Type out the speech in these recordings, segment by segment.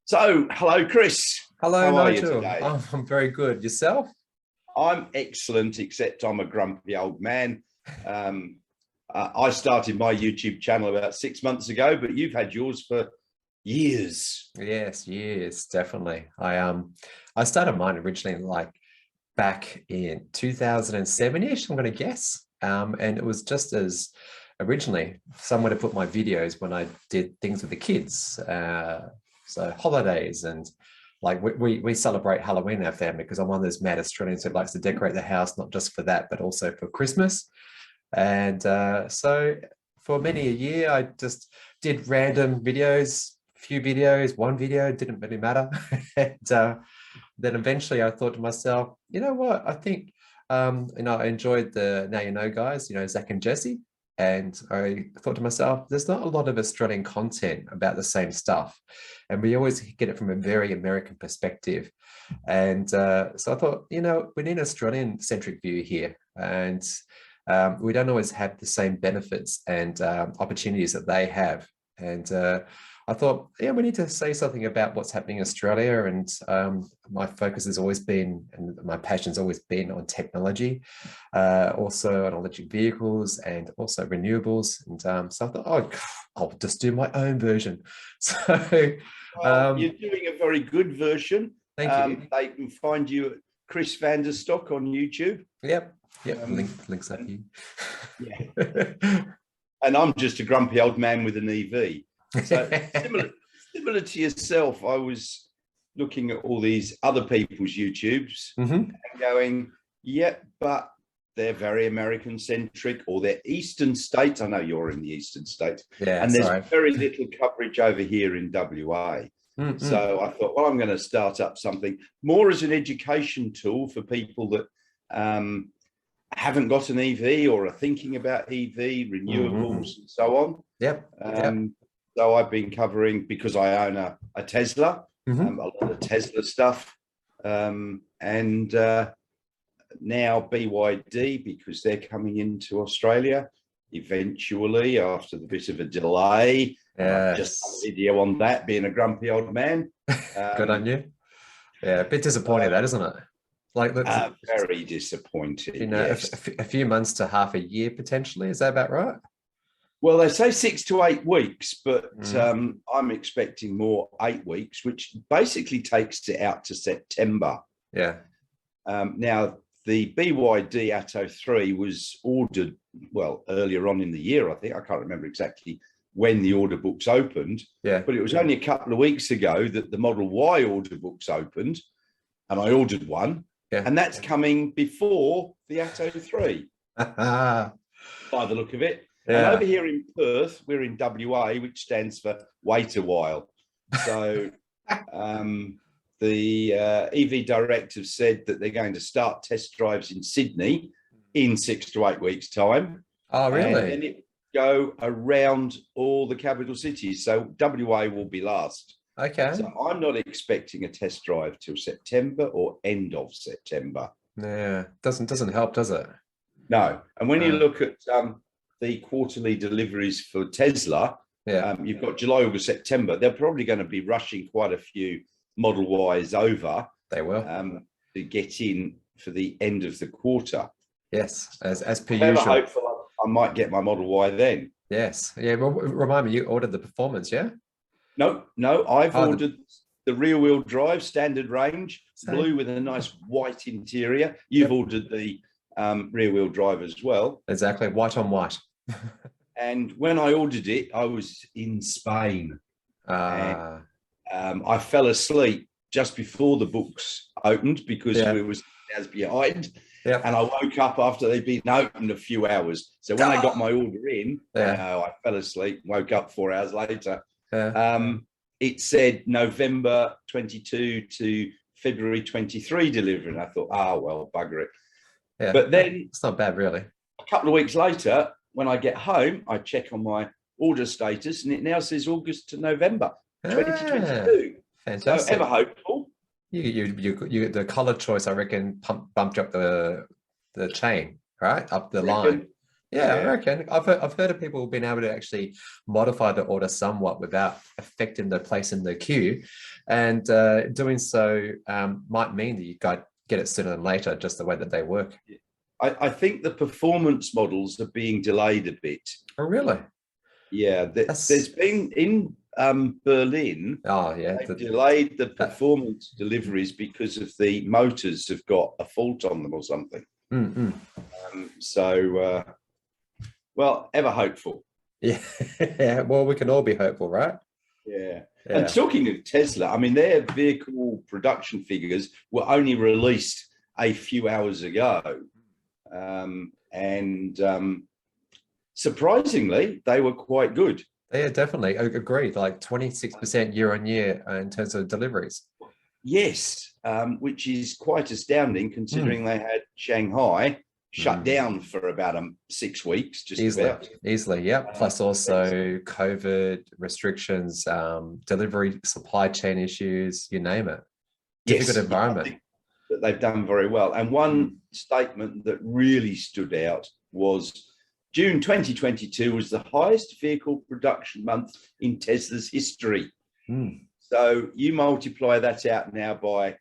So, hello, Chris. Hello, How are you Nigel. today? I'm very good. Yourself? I'm excellent, except I'm a grumpy old man. Um, I started my YouTube channel about 6 months ago, but you've had yours for years. Yes, definitely. I started mine originally like back in 2007-ish, I'm going to guess. And it was just as originally somewhere to put my videos when I did things with the kids. So holidays and like we celebrate Halloween in our family because I'm one of those mad Australians who likes to decorate the house, not just for that, but also for Christmas. And so for many a year, I just did random videos, few videos, one video, didn't really matter. And then eventually I thought to myself, you know what, I think, I enjoyed the Now You Know guys, Zach and Jesse. And I thought to myself, there's not a lot of Australian content about the same stuff. And we always get it from a very American perspective. And so I thought, we need an Australian centric view here. And we don't always have the same benefits and opportunities that they have. And I thought, yeah, we need to say something about what's happening in Australia. And my focus has always been, and my passion's always been on technology, also on electric vehicles and also renewables. And so I thought, oh, I'll just do my own version. So You're doing a very good version. Thank you. They can find you at Chris Vanderstock on YouTube. Yep. Links up here. Yeah. And I'm just a grumpy old man with an EV. So similar to yourself, I was looking at all these other people's YouTubes and going, yeah, but they're very American centric, or they're Eastern states. I know you're in the Eastern states, and there's very little coverage over here in WA. So I thought, well, I'm going to start up something more as an education tool for people that haven't got an EV or are thinking about EV, renewables, and so on. Yep. So I've been covering, because I own a Tesla, a lot of Tesla stuff, and now BYD, because they're coming into Australia eventually after the bit of a delay. Just a video on that, being a grumpy old man. Good on you. Yeah, a bit disappointing, that, isn't it? Like, very disappointing. A few months to half a year potentially. Is that about right? Well, they say 6 to 8 weeks, but I'm expecting more 8 weeks, which basically takes it out to September. Yeah. Now, the BYD Atto 3 was ordered, well, earlier on in the year, I think. I can't remember exactly when the order books opened. Yeah. But it was only a couple of weeks ago that the Model Y order books opened, and I ordered one. Yeah. And that's coming before the Atto 3, by the look of it. Yeah. And over here in Perth, we're in WA, which stands for wait a while. So the EV director said that they're going to start test drives in Sydney in 6 to 8 weeks' time. Oh, really? And then it go around all the capital cities. So WA will be last. Okay. So I'm not expecting a test drive till September or end of September. Yeah, doesn't help, does it? No. And when you look at the quarterly deliveries for Tesla, you've got July, August, September. They're probably going to be rushing quite a few Model Ys over. They will to get in for the end of the quarter. Yes, as per usual. Hopeful I might get my Model Y then. Yes. Yeah. Well, remind me, you ordered the Performance, yeah? No. I've ordered the rear-wheel drive standard range, blue with a nice white interior. You've ordered the rear-wheel drive as well. Exactly, white on white. And when I ordered it, I was in Spain. And, I fell asleep just before the books opened because we was hours behind. Yeah. And I woke up after they'd been opened a few hours. So when I got my order in, I fell asleep, woke up 4 hours later. It said November 22 to February 23 delivery. And I thought, well, bugger it. Yeah. But then it's not bad, really. A couple of weeks later, when I get home, I check on my order status and it now says August to November 2022. Fantastic. So ever hopeful. You the color choice, I reckon, bumped up the chain, right? Up the line. Yeah, I reckon. I've heard of people being able to actually modify the order somewhat without affecting the place in the queue, and doing so might mean that you get it sooner than later, just the way that they work. I think the performance models are being delayed a bit. Oh, really? Yeah, there's been in Berlin. Oh, yeah. They've delayed the performance deliveries because of the motors have got a fault on them or something. Well, ever hopeful. Yeah. Yeah. Well, we can all be hopeful, right? Yeah. And talking of Tesla, I mean, their vehicle production figures were only released a few hours ago. Surprisingly, they were quite good. Yeah, definitely. Agreed. Like 26% year on year in terms of deliveries. Yes, which is quite astounding considering they had Shanghai shut down for about 6 weeks, just easily. Yeah. Plus also COVID restrictions, delivery, supply chain issues, you name it. Difficult environment. That they've done very well. And one statement that really stood out was June 2022 was the highest vehicle production month in Tesla's history. So you multiply that out now by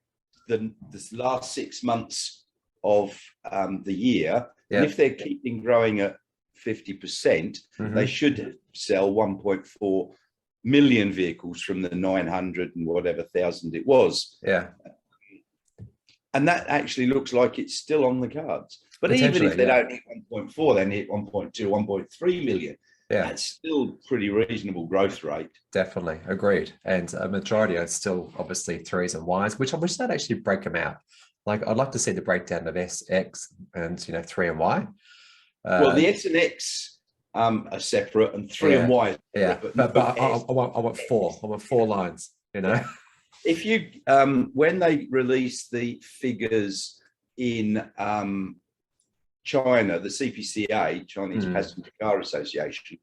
the last 6 months of the year, and if they're keeping growing at 50%, they should sell 1.4 million vehicles from the 900 and whatever thousand it was. Yeah. And that actually looks like it's still on the cards. But even if they don't hit 1.4, they hit 1.2, 1.3 million. Yeah, that's still pretty reasonable growth rate. Definitely, agreed. And a majority are still obviously threes and Ys, which I wish they'd actually break them out. Like I'd like to see the breakdown of S, X, and 3 and Y. Well, the S and X are separate, and 3 and Y are separate. But I want 4. I want 4 lines. If you when they release the figures in China, the CPCA, Chinese Passenger Car Association,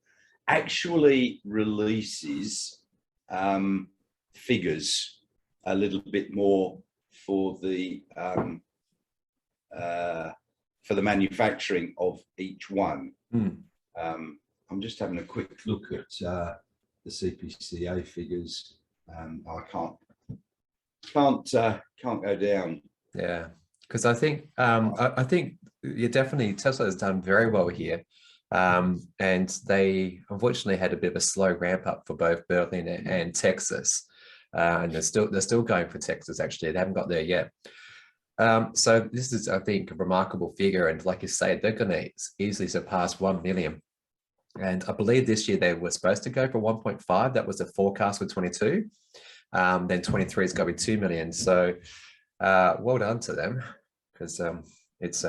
actually releases figures a little bit more for the manufacturing of each one. I'm just having a quick look at the CPCA figures. I can't go down. Yeah, because I think definitely Tesla has done very well here, and they unfortunately had a bit of a slow ramp up for both Berlin and Texas, and they're still going for Texas. Actually, they haven't got there yet. So this is, I think, a remarkable figure, and like you say, they're going to easily surpass 1 million. And I believe this year they were supposed to go for 1.5. That was the forecast for 22. Then 23 is going to be 2 million. So well done to them, because it's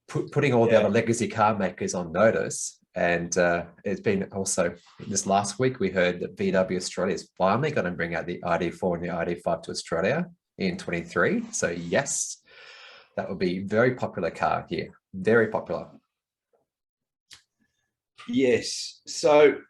putting all the other legacy car makers on notice. And it's been also this last week we heard that VW Australia is finally going to bring out the ID4 and the ID5 to Australia in 23. So yes, that would be very popular car here. Very popular. Yes. So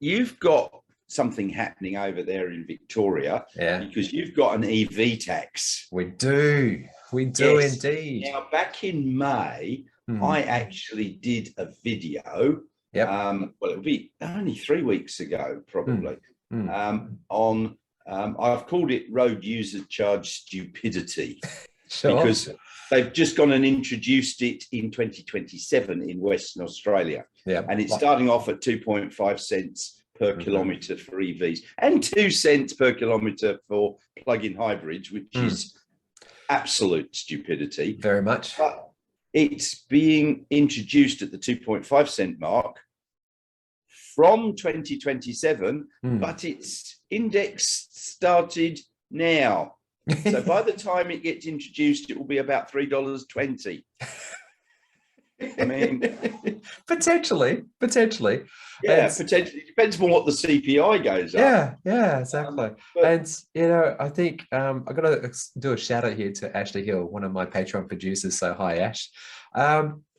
you've got something happening over there in Victoria, because you've got an EV tax. We do indeed. Now, back in May, I actually did a video. Well, it'll be only 3 weeks ago, probably. On I've called it road user charge stupidity. Sure. Because they've just gone and introduced it in 2027 in Western Australia. And it's starting off at 2.5 cents per kilometre for EVs and 2 cents per kilometre for plug-in hybrids, which is absolute stupidity. Very much. But it's being introduced at the 2.5 cent mark from 2027, but its index started now. So by the time it gets introduced, it will be about $3.20. I mean, potentially. Yeah, potentially. It depends on what the CPI goes up. Yeah, exactly. And I think I've got to do a shout out here to Ashley Hill, one of my Patreon producers. So hi, Ash.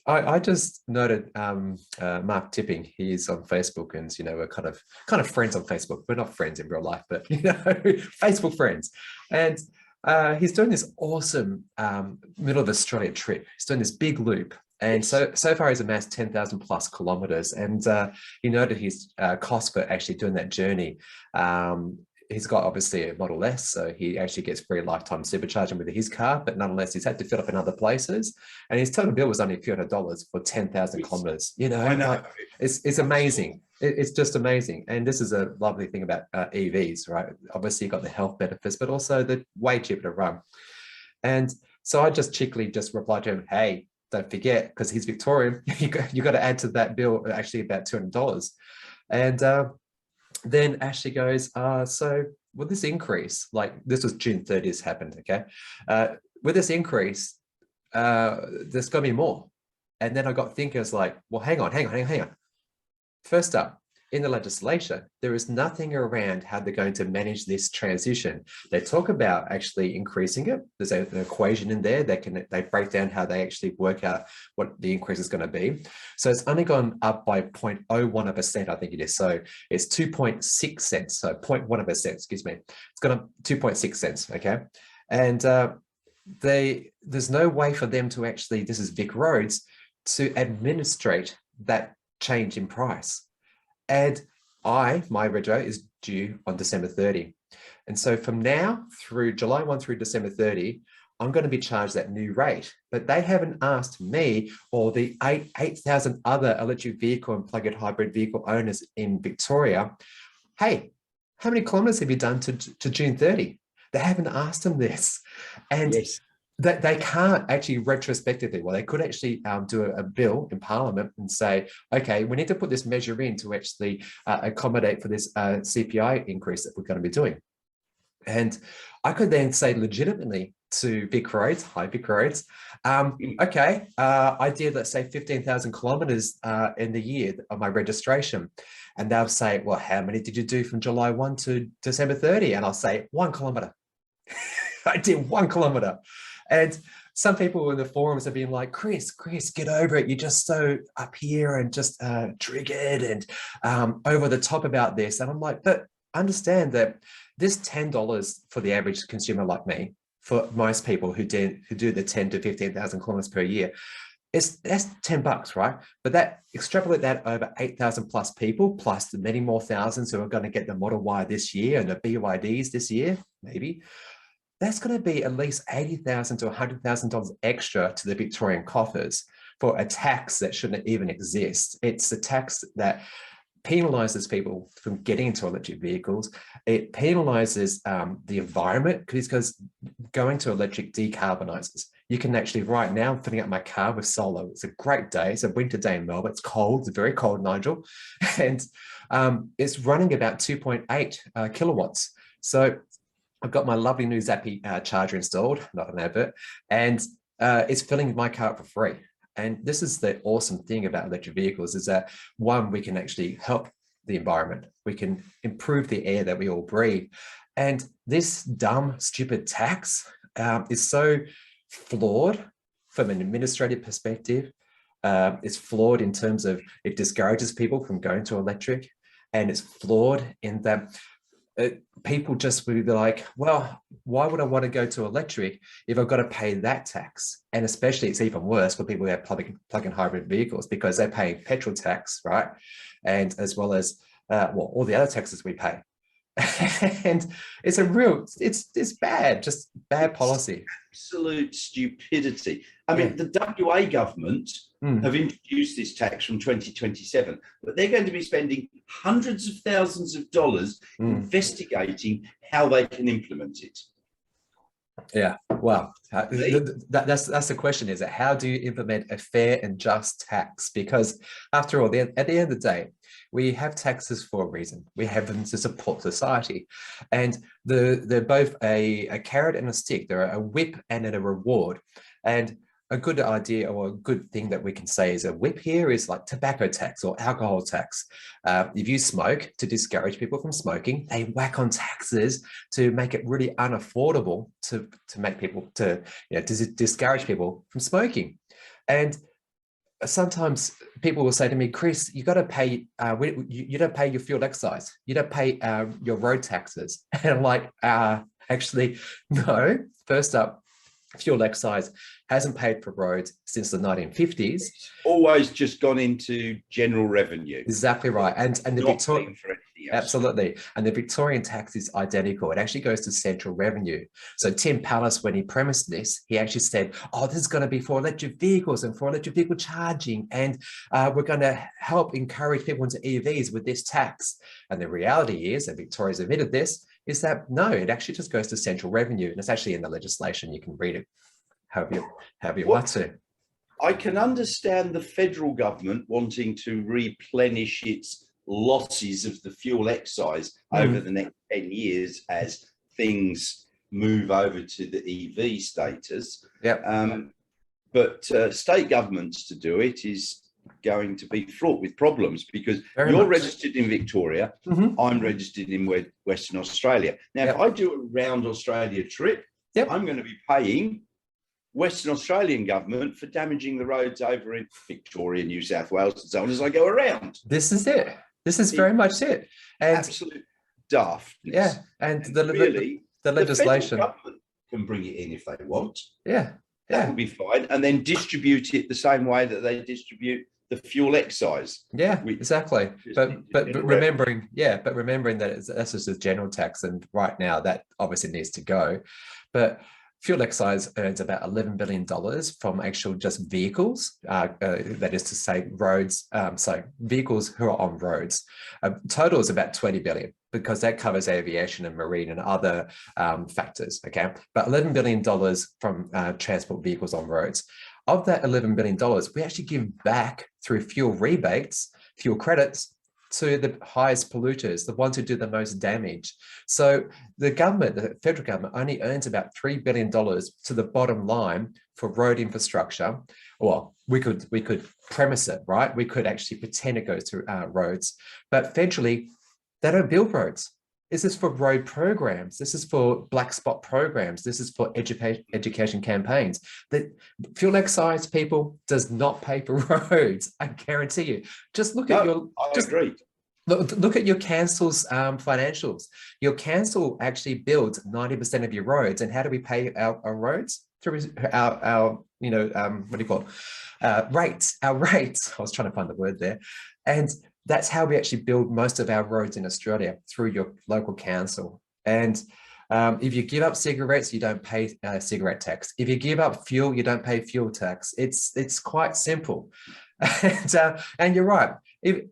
I just noted Mark Tipping. He's on Facebook, and we're kind of friends on Facebook. We're not friends in real life, but Facebook friends. And he's doing this awesome middle of Australia trip. He's doing this big loop And Yes. so far he's amassed 10,000 plus kilometers. And he noted his cost for actually doing that journey. He's got obviously a Model S, so he actually gets free lifetime supercharging with his car, but nonetheless, he's had to fill up in other places. And his total bill was only a few $100s for 10,000 kilometers. You know, I know. like it's amazing. It's just amazing. And this is a lovely thing about EVs, right? Obviously, you've got the health benefits, but also they're way cheaper to run. And so I just cheekily just replied to him, hey, don't forget, because he's Victorian, you got to add to that bill actually about $200. And then Ashley goes, so will this increase? Like this was June 30th happened, okay? With this increase, there's going to be more. And then I got thinking, I was like, well, hang on. First up, in the legislation, there is nothing around how they're going to manage this transition. They talk about actually increasing it. There's an equation in there that they break down how they actually work out what the increase is going to be. So it's only gone up by 0.01%, I think it is. So it's 2.6 cents, so 0.1%, excuse me. It's gone up 2.6 cents, okay? And there's no way for them to actually, this is Vic Roads, to administrate that change in price. And my rego is due on December 30. And so from now through July 1 through December 30, I'm going to be charged that new rate. But they haven't asked me or the 8,000 other electric vehicle and plug-in hybrid vehicle owners in Victoria, hey, how many kilometers have you done to June 30? They haven't asked them this. And Yes. that they can't actually retrospectively, well, they could actually do a bill in Parliament and say, okay, we need to put this measure in to actually accommodate for this CPI increase that we're going to be doing. And I could then say legitimately to Vic Roads, hi Vic Roads, okay, I did, let's say 15,000 kilometers in the year of my registration. And they'll say, well, how many did you do from July 1 to December 30? And I'll say 1 kilometer. I did 1 kilometer. And some people in the forums have been like, Chris, get over it. You're just so up here and just triggered and over the top about this. And I'm like, but understand that this $10 for the average consumer like me, for most people who do the 10 to 15,000 kilometers per year, that's $10, right? But that extrapolate that over 8,000 plus people, plus the many more thousands who are going to get the Model Y this year and the BYDs this year, maybe. That's going to be at least $80,000 to $100,000 extra to the Victorian coffers for a tax that shouldn't even exist. It's a tax that penalizes people from getting into electric vehicles. It penalizes the environment because going to electric decarbonizes. You can actually, right now, I'm filling up my car with solar. It's a great day. It's a winter day in Melbourne. It's cold. It's very cold, Nigel. And it's running about 2.8 kilowatts. So I've got my lovely new Zappi charger installed, not an advert, and it's filling my car up for free. And this is the awesome thing about electric vehicles is that, one, we can actually help the environment. We can improve the air that we all breathe. And this dumb, stupid tax is so flawed from an administrative perspective. It's flawed in terms of it discourages people from going to electric. And it's flawed in that people just would be like, well, why would I want to go to electric if I've got to pay that tax? And especially it's even worse for people who have plug-in hybrid vehicles because they're paying petrol tax, right? And as well as, all the other taxes we pay. And it's it's bad, just bad policy. Absolute stupidity. I mean, the WA government have introduced this tax from 2027, but they're going to be spending hundreds of thousands of dollars investigating how they can implement it. Yeah, well, that's the question, is that how do you implement a fair and just tax? Because after all, at the end of the day, we have taxes for a reason. We have them to support society. And they're both a carrot and a stick. They're a whip and a reward. And a good idea or a good thing that we can say is a whip here is like tobacco tax or alcohol tax. If you smoke, to discourage people from smoking, they whack on taxes to make it really unaffordable to make people to discourage people from smoking. And sometimes people will say to me, Chris, you got to pay, you don't pay your fuel excise. You don't pay your road taxes. And I'm like, actually, no. First up, fuel excise hasn't paid for roads since the 1950s. It's always just gone into general revenue. Exactly right. And the Victorian, absolutely. And the Victorian tax is identical. It actually goes to central revenue. So Tim Pallas, when he premised this, he actually said, oh, this is going to be for electric vehicles and for electric vehicle charging. And we're going to help encourage people into EVs with this tax. And the reality is, and Victoria's admitted this, is that no, it actually just goes to central revenue. And it's actually in the legislation. You can read it however you want to. I can understand the federal government wanting to replenish its losses of the fuel excise over the next 10 years as things move over to the EV status. But state governments to do it is going to be fraught with problems, because you're registered in Victoria, I'm registered in Western Australia. Now, if I do a round Australia trip, I'm going to be paying Western Australian government for damaging the roads over in Victoria, New South Wales, and so on as I go around. This is it. This is very much it. And absolute daft. Yeah, and the legislation, the government can bring it in if they want. That would be fine, and then distribute it the same way that they distribute the fuel excise. Exactly. But remembering that that's just a general tax, and right now that obviously needs to go. But fuel excise earns about $11 billion from actual just vehicles, that is to say roads, vehicles who are on roads. Total is about 20 billion, because that covers aviation and marine and other factors, okay? But $11 billion from transport vehicles on roads. Of that $11 billion, we actually give back through fuel rebates, fuel credits, to the highest polluters, the ones who do the most damage. So the government, the federal government, only earns about $3 billion to the bottom line for road infrastructure. Well, we could premise it, right? We could actually pretend it goes to roads, but federally, they don't build roads. This is for road programs. This is for black spot programs. This is for education campaigns. The fuel excise, people, does not pay for roads. I guarantee you. Just look at your. I agree. Look at your council's financials. Your council actually builds 90% of your roads. And how do we pay our roads? Through our what do you call it? Rates. Our rates. I was trying to find the word there. And that's how we actually build most of our roads in Australia, through your local council. And if you give up cigarettes, you don't pay cigarette tax. If you give up fuel, you don't pay fuel tax. It's quite simple. And you're right.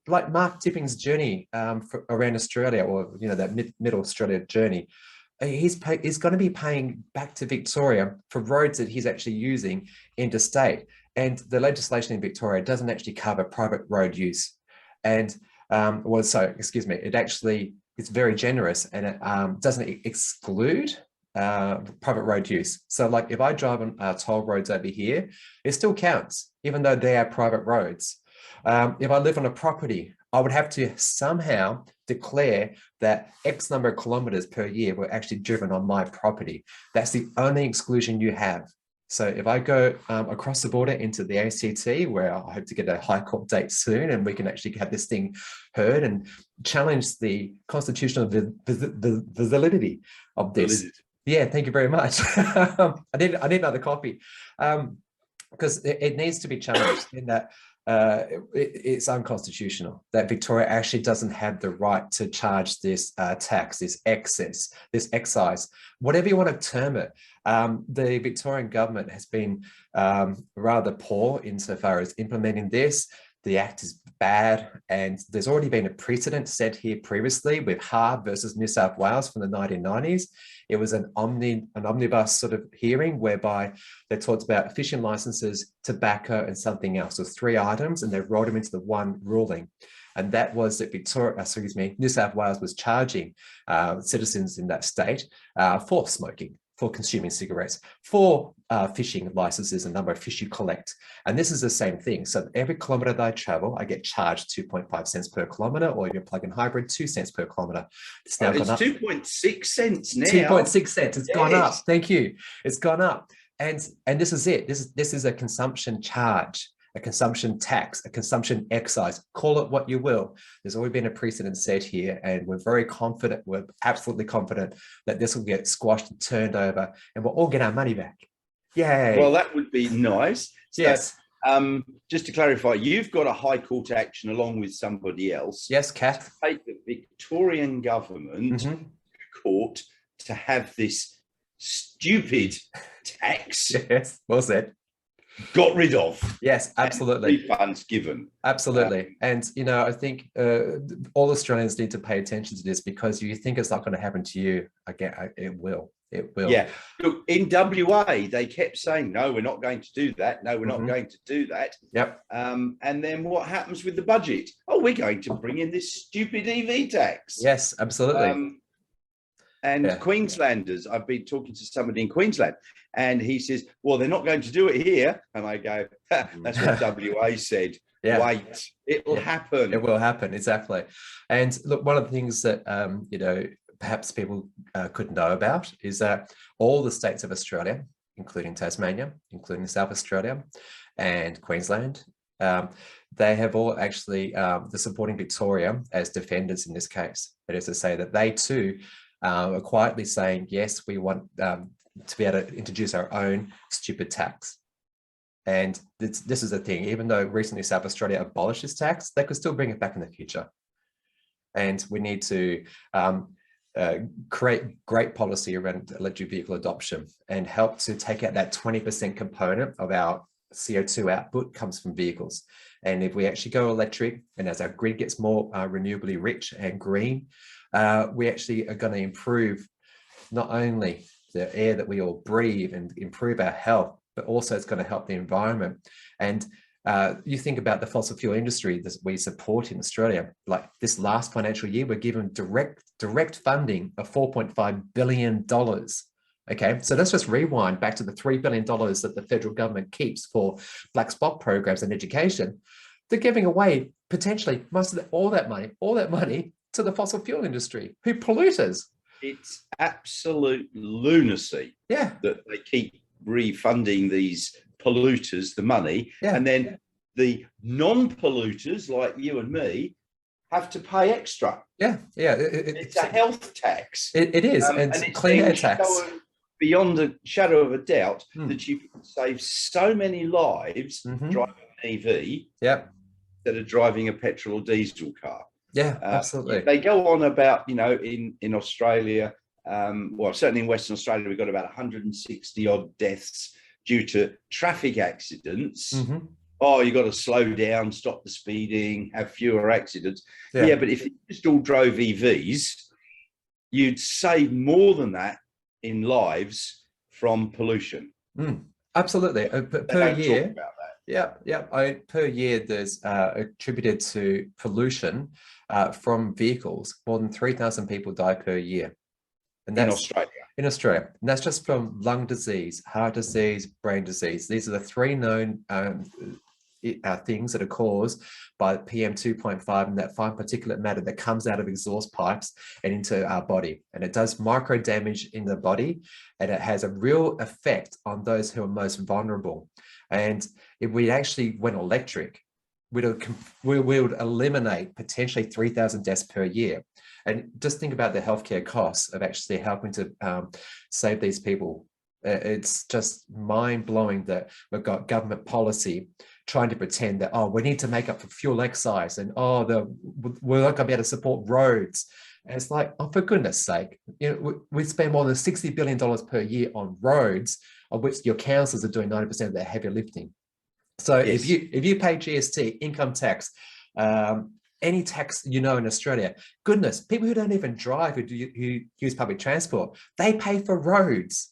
Like Mark Tipping's journey around Australia, or that middle Australia journey, he's going to be paying back to Victoria for roads that he's actually using interstate. And the legislation in Victoria doesn't actually cover private road use. And it's very generous, and it doesn't exclude private road use. So like if I drive on toll roads over here, it still counts, even though they are private roads. If I live on a property, I would have to somehow declare that X number of kilometers per year were actually driven on my property. That's the only exclusion you have. So if I go across the border into the ACT, where I hope to get a High Court date soon, and we can actually have this thing heard and challenge the constitutional validity of this. Yeah, thank you very much. I need another coffee, because it needs to be challenged in that it's unconstitutional that Victoria actually doesn't have the right to charge this tax, this excess, this excise, whatever you want to term it. The Victorian government has been rather poor insofar as implementing this. The act is bad, and there's already been a precedent set here previously with Harb versus New South Wales from the 1990s. It was an omnibus sort of hearing whereby they talked about fishing licenses, tobacco, and something else. So 3 items, and they rolled them into the one ruling. And that was that New South Wales was charging citizens in that state for smoking, for consuming cigarettes, for fishing licenses, and number of fish you collect. And this is the same thing. So every kilometre that I travel, I get charged 2.5 cents per kilometre, or if you're plug-in hybrid, 2 cents per kilometre. It's now gone up. 2.6 cents now. 2.6 cents. It's gone up. Thank you. It's gone up. And this is it. This is a consumption charge, a consumption tax, a consumption excise, call it what you will. There's already been a precedent set here, and we're very confident, we're absolutely confident that this will get squashed and turned over, and we'll all get our money back. Yay. Well, that would be nice. So, Yes. just to clarify, you've got a high court action along with somebody else. Yes, Kath. To take the Victorian government to court to have this stupid tax Yes, well said. got rid of. Yes, absolutely. Refunds given. Absolutely. And, you know, I think all Australians need to pay attention to this, because you think it's not going to happen to you. Again, it will. It will. Yeah. Look, in WA, they kept saying, no, we're not going to do that. No, we're not going to do that. Yep. And then what happens with the budget? Oh, we're going to bring in this stupid EV tax. Yes, absolutely. And Queenslanders, I've been talking to somebody in Queensland, and he says, well, they're not going to do it here. And I go, that's what WA said. Yeah. Wait, it will happen. It will happen, exactly. And look, one of the things that, you know, perhaps people could know about is that all the states of Australia, including Tasmania, including South Australia and Queensland, they have all actually, they're supporting Victoria as defenders in this case. That is to say that they too are quietly saying, yes, we want to be able to introduce our own stupid tax. And this is the thing, even though recently South Australia abolished this tax, they could still bring it back in the future. And we need to create great policy around electric vehicle adoption and help to take out that 20% component of our CO2 output comes from vehicles. And if we actually go electric, and as our grid gets more renewably rich and green, we actually are going to improve not only the air that we all breathe and improve our health, but also it's going to help the environment. And you think about the fossil fuel industry that we support in Australia, like this last financial year, we're given direct funding of $4.5 billion. Okay, so let's just rewind back to the $3 billion that the federal government keeps for black spot programs and education. They're giving away potentially all that money to the fossil fuel industry, who pollute us. It's absolute lunacy that they keep refunding these polluters the money, and then the non-polluters like you and me have to pay extra. It's a health tax. It is, and it's clean air tax. Beyond a shadow of a doubt that you can save so many lives driving an EV instead of driving a petrol or diesel car. Yeah, absolutely. They go on about, you know, in Australia, well, certainly in Western Australia, we've got about 160 odd deaths due to traffic accidents. Oh, you've got to slow down, stop the speeding, have fewer accidents. Yeah, but if you just all drove EVs, you'd save more than that in lives from pollution. Absolutely. Per year. Per year, there's attributed to pollution from vehicles, more than 3,000 people die per year. And that's in Australia. And that's just from lung disease, heart disease, brain disease. These are the three known things that are caused by PM 2.5 and that fine particulate matter that comes out of exhaust pipes and into our body. And it does micro damage in the body, and it has a real effect on those who are most vulnerable. And if we actually went electric, we would eliminate potentially 3,000 deaths per year. And just think about the healthcare costs of actually helping to save these people. It's just mind-blowing that we've got government policy trying to pretend that, oh, we need to make up for fuel excise, and we're not going to be able to support roads. And it's like, oh, for goodness sake, you know, we spend more than $60 billion per year on roads, of which your councils are doing 90% of their heavy lifting. So if you pay GST, income tax, any tax, you know, in Australia, goodness, people who don't even drive, who use public transport, they pay for roads,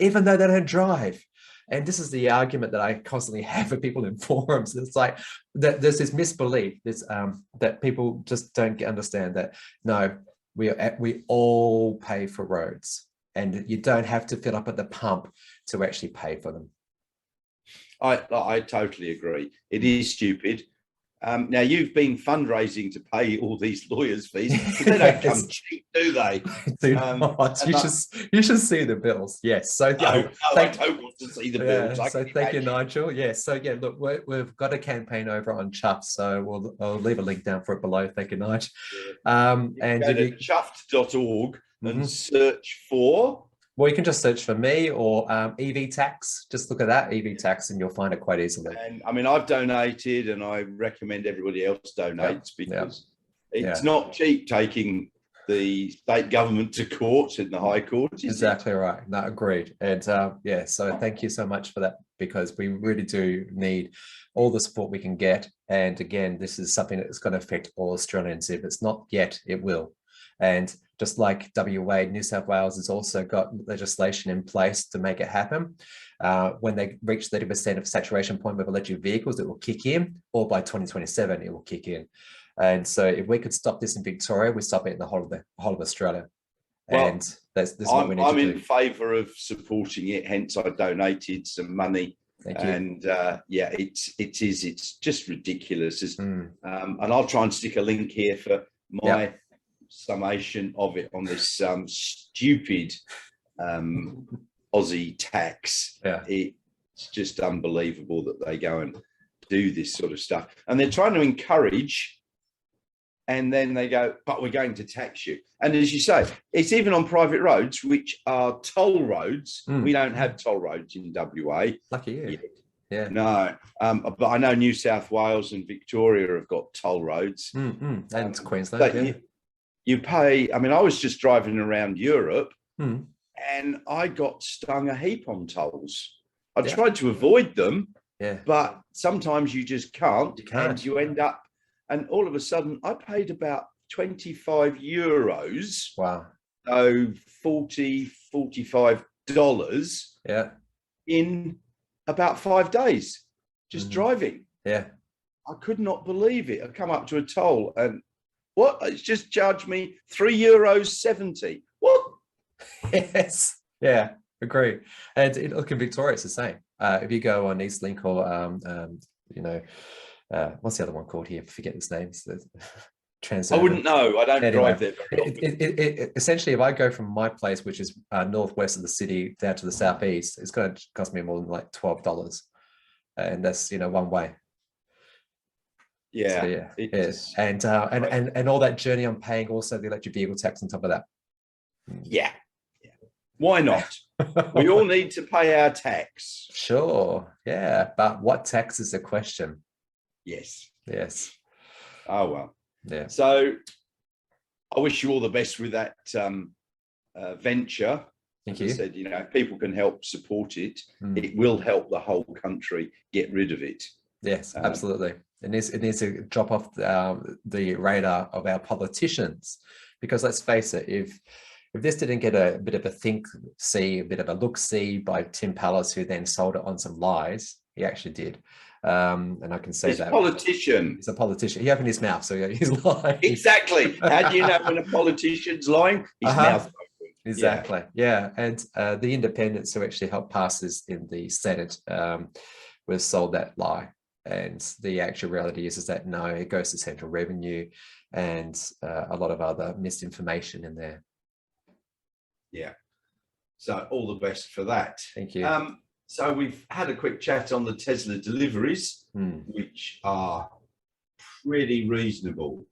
even though they don't drive. And this is the argument that I constantly have with people in forums. It's like that there's this misbelief that people just don't understand that, no, we all pay for roads, and you don't have to fill up at the pump to actually pay for them. I totally agree. It is stupid. Now, you've been fundraising to pay all these lawyers' fees. They don't come cheap, do they? Do not. You should see the bills. Yes. So I don't want to see the bills. So thank you, Nigel. Yes. So yeah, look, we've got a campaign over on Chuff, so I'll leave a link down for it below. Thank you, Nigel. And go to chuffed.org and search for Well, you can just search for me or EV tax. Just look at that EV tax, and you'll find it quite easily. And I mean, I've donated, and I recommend everybody else donates because it's not cheap taking the state government to court in the High Court. Exactly right. No, agreed. And yeah, so thank you so much for that, because we really do need all the support we can get. And again, this is something that's going to affect all Australians. If it's not yet, it will. And just like WA, New South Wales has also got legislation in place to make it happen. When they reach 30% of saturation point with electric vehicles, it will kick in, or by 2027, it will kick in. And so if we could stop this in Victoria, we stop it in the whole of Australia. Well, and this is what we need to do. I'm in favour of supporting it, hence I donated some money. Thank you. And yeah, it's just ridiculous. And I'll try and stick a link here for my summation of it on this stupid Aussie tax. It's just unbelievable that they go and do this sort of stuff, and they're trying to encourage, and then they go, but we're going to tax you. And as you say, it's even on private roads, which are toll roads. We don't have toll roads in WA. Lucky you. Yeah. No, but I know New South Wales and Victoria have got toll roads. And Queensland. You pay. I mean, I was just driving around Europe, and I got stung a heap on tolls. I tried to avoid them, but sometimes you just can't. And you end up, and all of a sudden, I paid about 25 euros. Wow. So $45 in about 5 days, just driving. Yeah. I could not believe it. I come up to a toll, and what? It's just charged me €3.70. What? Yes. Yeah. Agree. And look, in Victoria, it's the same. If you go on Eastlink or what's the other one called here? I forget its names. I wouldn't know. I don't drive there very often. Essentially, if I go from my place, which is northwest of the city, down to the southeast, it's going to cost me more than like $12, and that's one way. Yeah, so, and all that journey, I'm paying also the electric vehicle tax on top of that. Yeah. Why not? We all need to pay our tax. Sure. Yeah, but what tax is the question? Yes. Oh well. Yeah. So I wish you all the best with that venture. Thank you. As I said, if people can help support it, it will help the whole country get rid of it. Yes, absolutely. It needs to drop off the radar of our politicians, because let's face it, if this didn't get a bit of a a bit of a look-see by Tim Pallas, who then sold it on some lies, he actually did. And I can say that he's a politician. He opened his mouth, so he's lying. Exactly. How do you know when a politician's lying? His mouth open. Exactly. Yeah. And the independents who actually helped pass this in the Senate was sold that lie. And the actual reality is that no, it goes to central revenue and a lot of other misinformation in there. Yeah. So all the best for that. Thank you. So we've had a quick chat on the Tesla deliveries, which are pretty reasonable.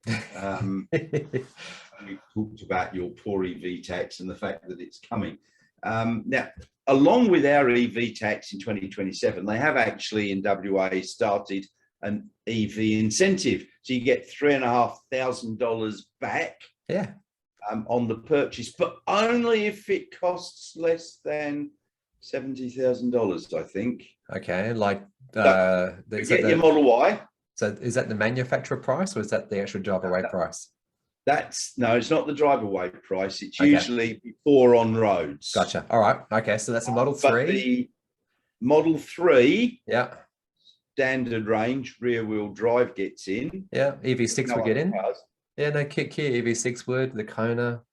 We talked about your poor EV tax and the fact that it's coming. Now, along with our EV tax in 2027, they have actually in WA started an EV incentive. So you get $3,500 back on the purchase, but only if it costs less than $70,000, I think. Okay, like get your Model Y. So is that the manufacturer price, or is that the actual drive away price? No, it's not the drive away price. It's usually before on roads. Gotcha. All right. Okay, so that's a Model 3. But the Model 3, standard range, rear wheel drive gets in. Yeah, EV6 would get in. Yeah, no, Kia EV6 would, the Kona.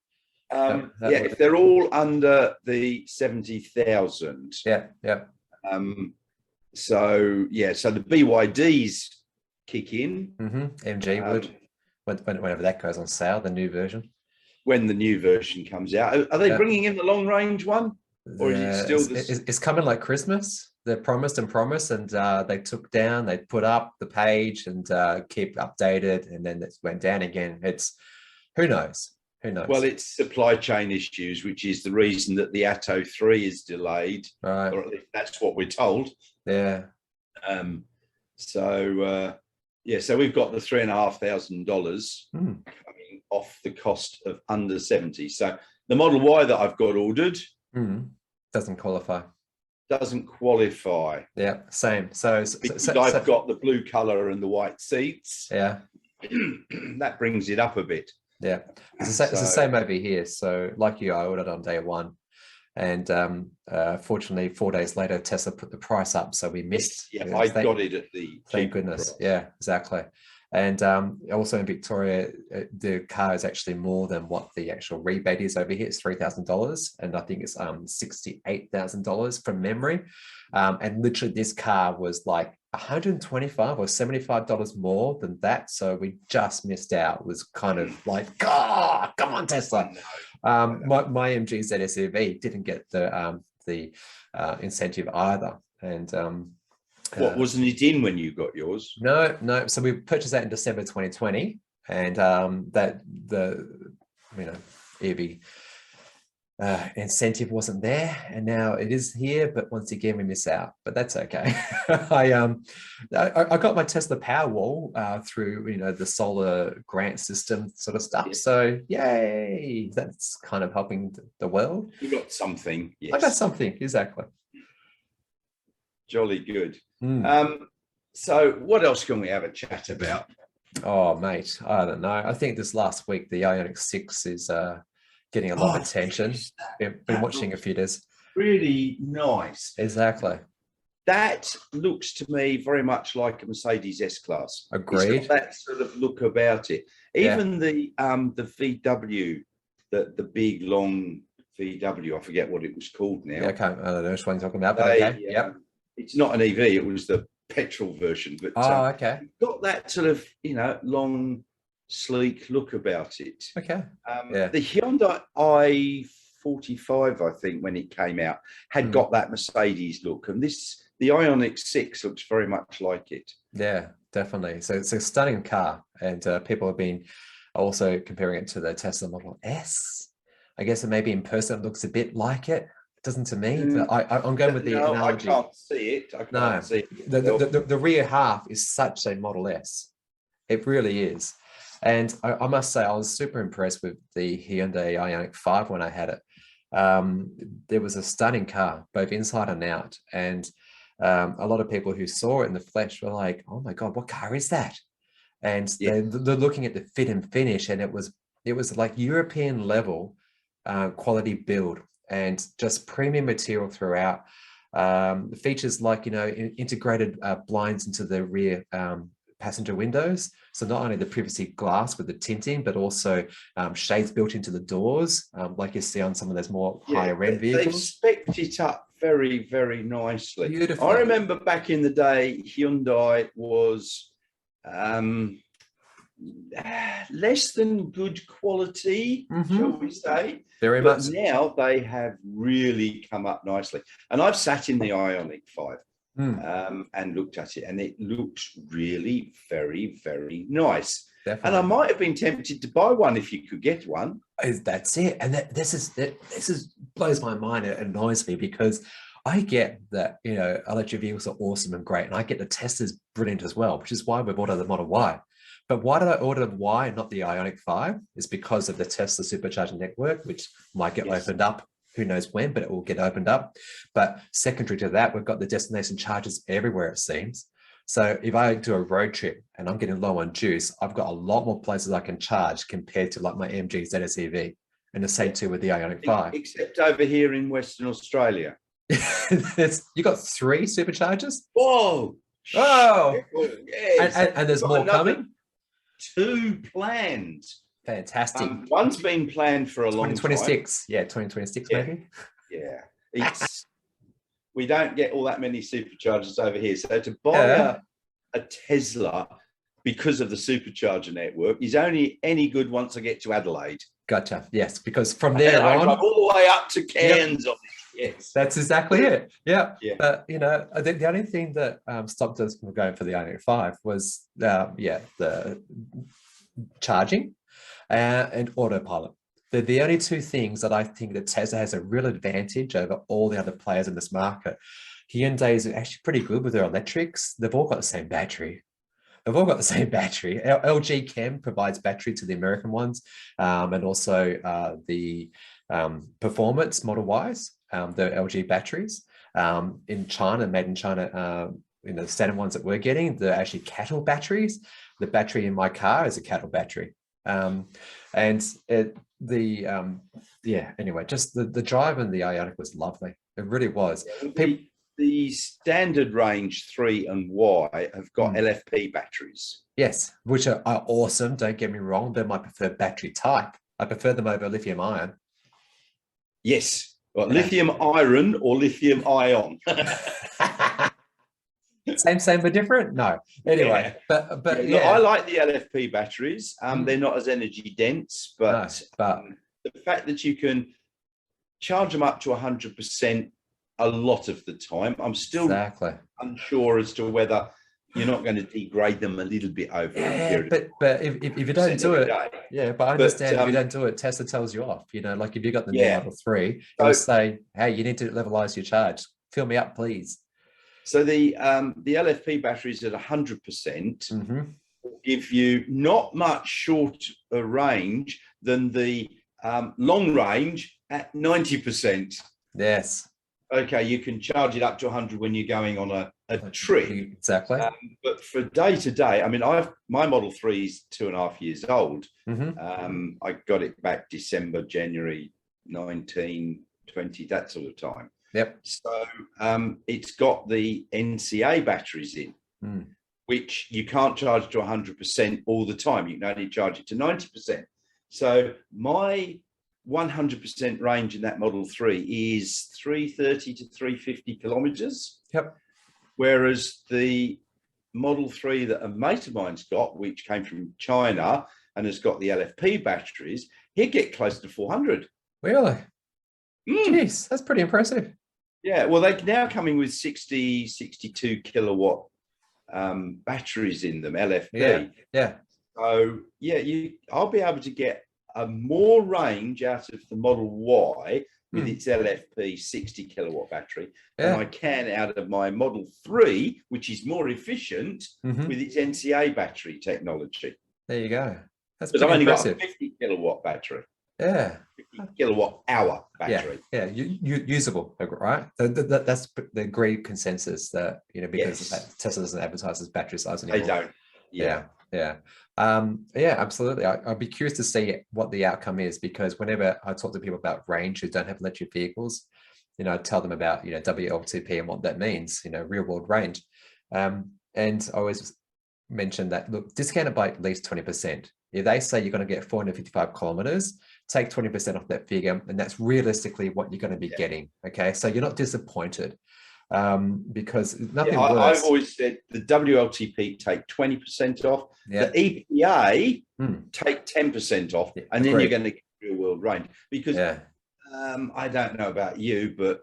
If they're all under the 70,000. Yeah. So the BYDs kick in. MG would, whenever that goes on sale, the new version. When the new version comes out, are they bringing in the long range one, or is it still? It's coming like Christmas. They promised, and they took down, they put up the page and keep updated, and then it went down again. It's who knows. Who knows? Well, it's supply chain issues, which is the reason that the Atto 3 is delayed, Right. or at least that's what we're told. Yeah. So we've got the $3,500 Mm. coming off the cost of under 70. So the Model Y that I've got ordered Doesn't qualify. doesn't qualify. Yeah, same. So I've got the blue color and the white seats. Yeah. That brings it up a bit. Yeah, it's the same over here. So like you, I ordered on day one, and fortunately 4 days later Tesla put the price up, so we missed. Yeah, I got it at the thank goodness price. Yeah, exactly. And also in Victoria, the car is actually more than what the actual rebate is over here. It's $3,000, and I think it's $68,000 from memory. And literally this car was like $125 or $75 more than that. So we just missed out. It was kind of like, oh, come on, Tesla. My MG ZS didn't get the incentive either. And what, wasn't it in when you got yours? No. So we purchased that in December 2020, and that the EV incentive wasn't there, and now it is here. But once again, we miss out. But that's okay. I got my Tesla Powerwall through the solar grant system sort of stuff. Yeah. So yay, that's kind of helping the world. You got something. Yes. I got something, exactly. Jolly good. So what else can we have a chat about? Oh, mate, I don't know. I think this last week the Ioniq 6 is getting a lot of attention. Been watching a few days. Really nice. Exactly. That looks to me very much like a Mercedes S-Class. Agreed. It's got that sort of look about it. Even the VW, the big long VW, I forget what it was called now. Yeah, I don't know which one you're talking about, but okay. Yep. It's not an EV, it was the petrol version. But okay. Got that sort of, long, sleek look about it. Okay. The Hyundai i45, I think, when it came out, had got that Mercedes look. And the Ioniq 6 looks very much like it. Yeah, definitely. So it's a stunning car. And people have been also comparing it to the Tesla Model S. I guess it maybe in person it looks a bit like it. Doesn't to me, but I'm going with the analogy. I can't see it. I can't see it. The rear half is such a Model S. It really is. And I must say, I was super impressed with the Hyundai Ioniq 5 when I had it. There was a stunning car, both inside and out. And a lot of people who saw it in the flesh were like, oh my God, what car is that? And they're looking at the fit and finish, and it was like European level quality build. And just premium material throughout. Features like, integrated blinds into the rear passenger windows. So not only the privacy glass with the tinting, but also shades built into the doors, like you see on some of those more higher end vehicles. They've specced it up very, very nicely. Beautiful. I remember back in the day, Hyundai was less than good quality, shall we say. Very much. Now they have really come up nicely. And I've sat in the Ioniq 5 and looked at it, and it looks really very, very nice. Definitely. And I might have been tempted to buy one if you could get one. That's it. And this is blows my mind. It annoys me because I get that, electric vehicles are awesome and great. And I get the Tesla's brilliant as well, which is why we've ordered the Model Y. But why did I order the Y and not the Ioniq 5? Is because of the Tesla supercharging network, which might get opened up. Who knows when, but it will get opened up. But secondary to that, we've got the destination charges everywhere, it seems. So if I do a road trip and I'm getting low on juice, I've got a lot more places I can charge compared to like my MG ZS. And the same too with the Ioniq 5. Except over here in Western Australia. You got 3 superchargers? Whoa! Oh! Yes. And there's more coming? 2 planned. Fantastic. One's been planned for a long time. 2026. Yeah, 2026 maybe. Yeah. We don't get all that many superchargers over here. So to buy a Tesla because of the supercharger network is only any good once I get to Adelaide. Gotcha. Yes, because from there on, I drive all the way up to Cairns on it. Yes, that's exactly it. Yeah. But I think the only thing that stopped us from going for the Ioniq 5 was the charging and autopilot. They're the only two things that I think that Tesla has a real advantage over all the other players in this market. Hyundai is actually pretty good with their electrics. They've all got the same battery. They've all got the same battery. LG Chem provides battery to the American ones, and also the performance Model Ys, the LG batteries. In China, made in China, the standard ones that we're getting, they're actually cattle batteries. The battery in my car is a cattle battery. Anyway, just the drive in the Ioniq was lovely. It really was. The standard range 3 and Y have got LFP batteries. Yes, which are awesome. Don't get me wrong. They're my preferred battery type. I prefer them over lithium ion. Yes. Well, lithium iron or lithium ion. Same but different. No. Anyway, but yeah. I like the LFP batteries. They're not as energy dense, but the fact that you can charge them up to 100% a lot of the time, I'm still unsure as to whether you're not going to degrade them a little bit over a period. But if you don't do it, but I understand if you don't do it, Tesla tells you off. Like if you got the new Model 3, it'll say, hey, you need to levelize your charge. Fill me up, please. So the LFP batteries at 100% will give you not much shorter range than the long range at 90%. Yes. Okay, you can charge it up to 100 when you're going on a trip. Exactly. But for day to day, I mean, my Model 3 is 2.5 years old. I got it back December, January 19, 20, that sort of time. Yep. So it's got the NCA batteries in, which you can't charge to 100% all the time. You can only charge it to 90%. So my 100% range in that Model 3 is 330 to 350 kilometers. Yep. Whereas the Model 3 that a mate of mine's got, which came from China and has got the LFP batteries, he'd get close to 400. Really? Jeez, that's pretty impressive. Yeah, well, they're now coming with 60, 62 kilowatt batteries in them, LFP. Yeah. So, I'll be able to get more range out of the Model Y with its LFP 60 kilowatt battery than I can out of my Model 3, which is more efficient with its NCA battery technology. There you go. That's because I've only got a 50 kilowatt battery. Yeah. 50 kilowatt hour battery. Yeah, usable, right? That's the agreed consensus that, because Tesla doesn't advertise as battery size anymore. They don't. Yeah, absolutely. I'd be curious to see what the outcome is, because whenever I talk to people about range who don't have electric vehicles, I tell them about, WLTP and what that means, real world range. And I always mention that, look, discount it by at least 20%. If they say you're going to get 455 kilometers, take 20% off that figure, and that's realistically what you're going to be getting. Okay, so you're not disappointed. Because nothing worse. I've always said the WLTP take 20% off, the EPA take 10% off, and then you're going to get real world range. Because I don't know about you, but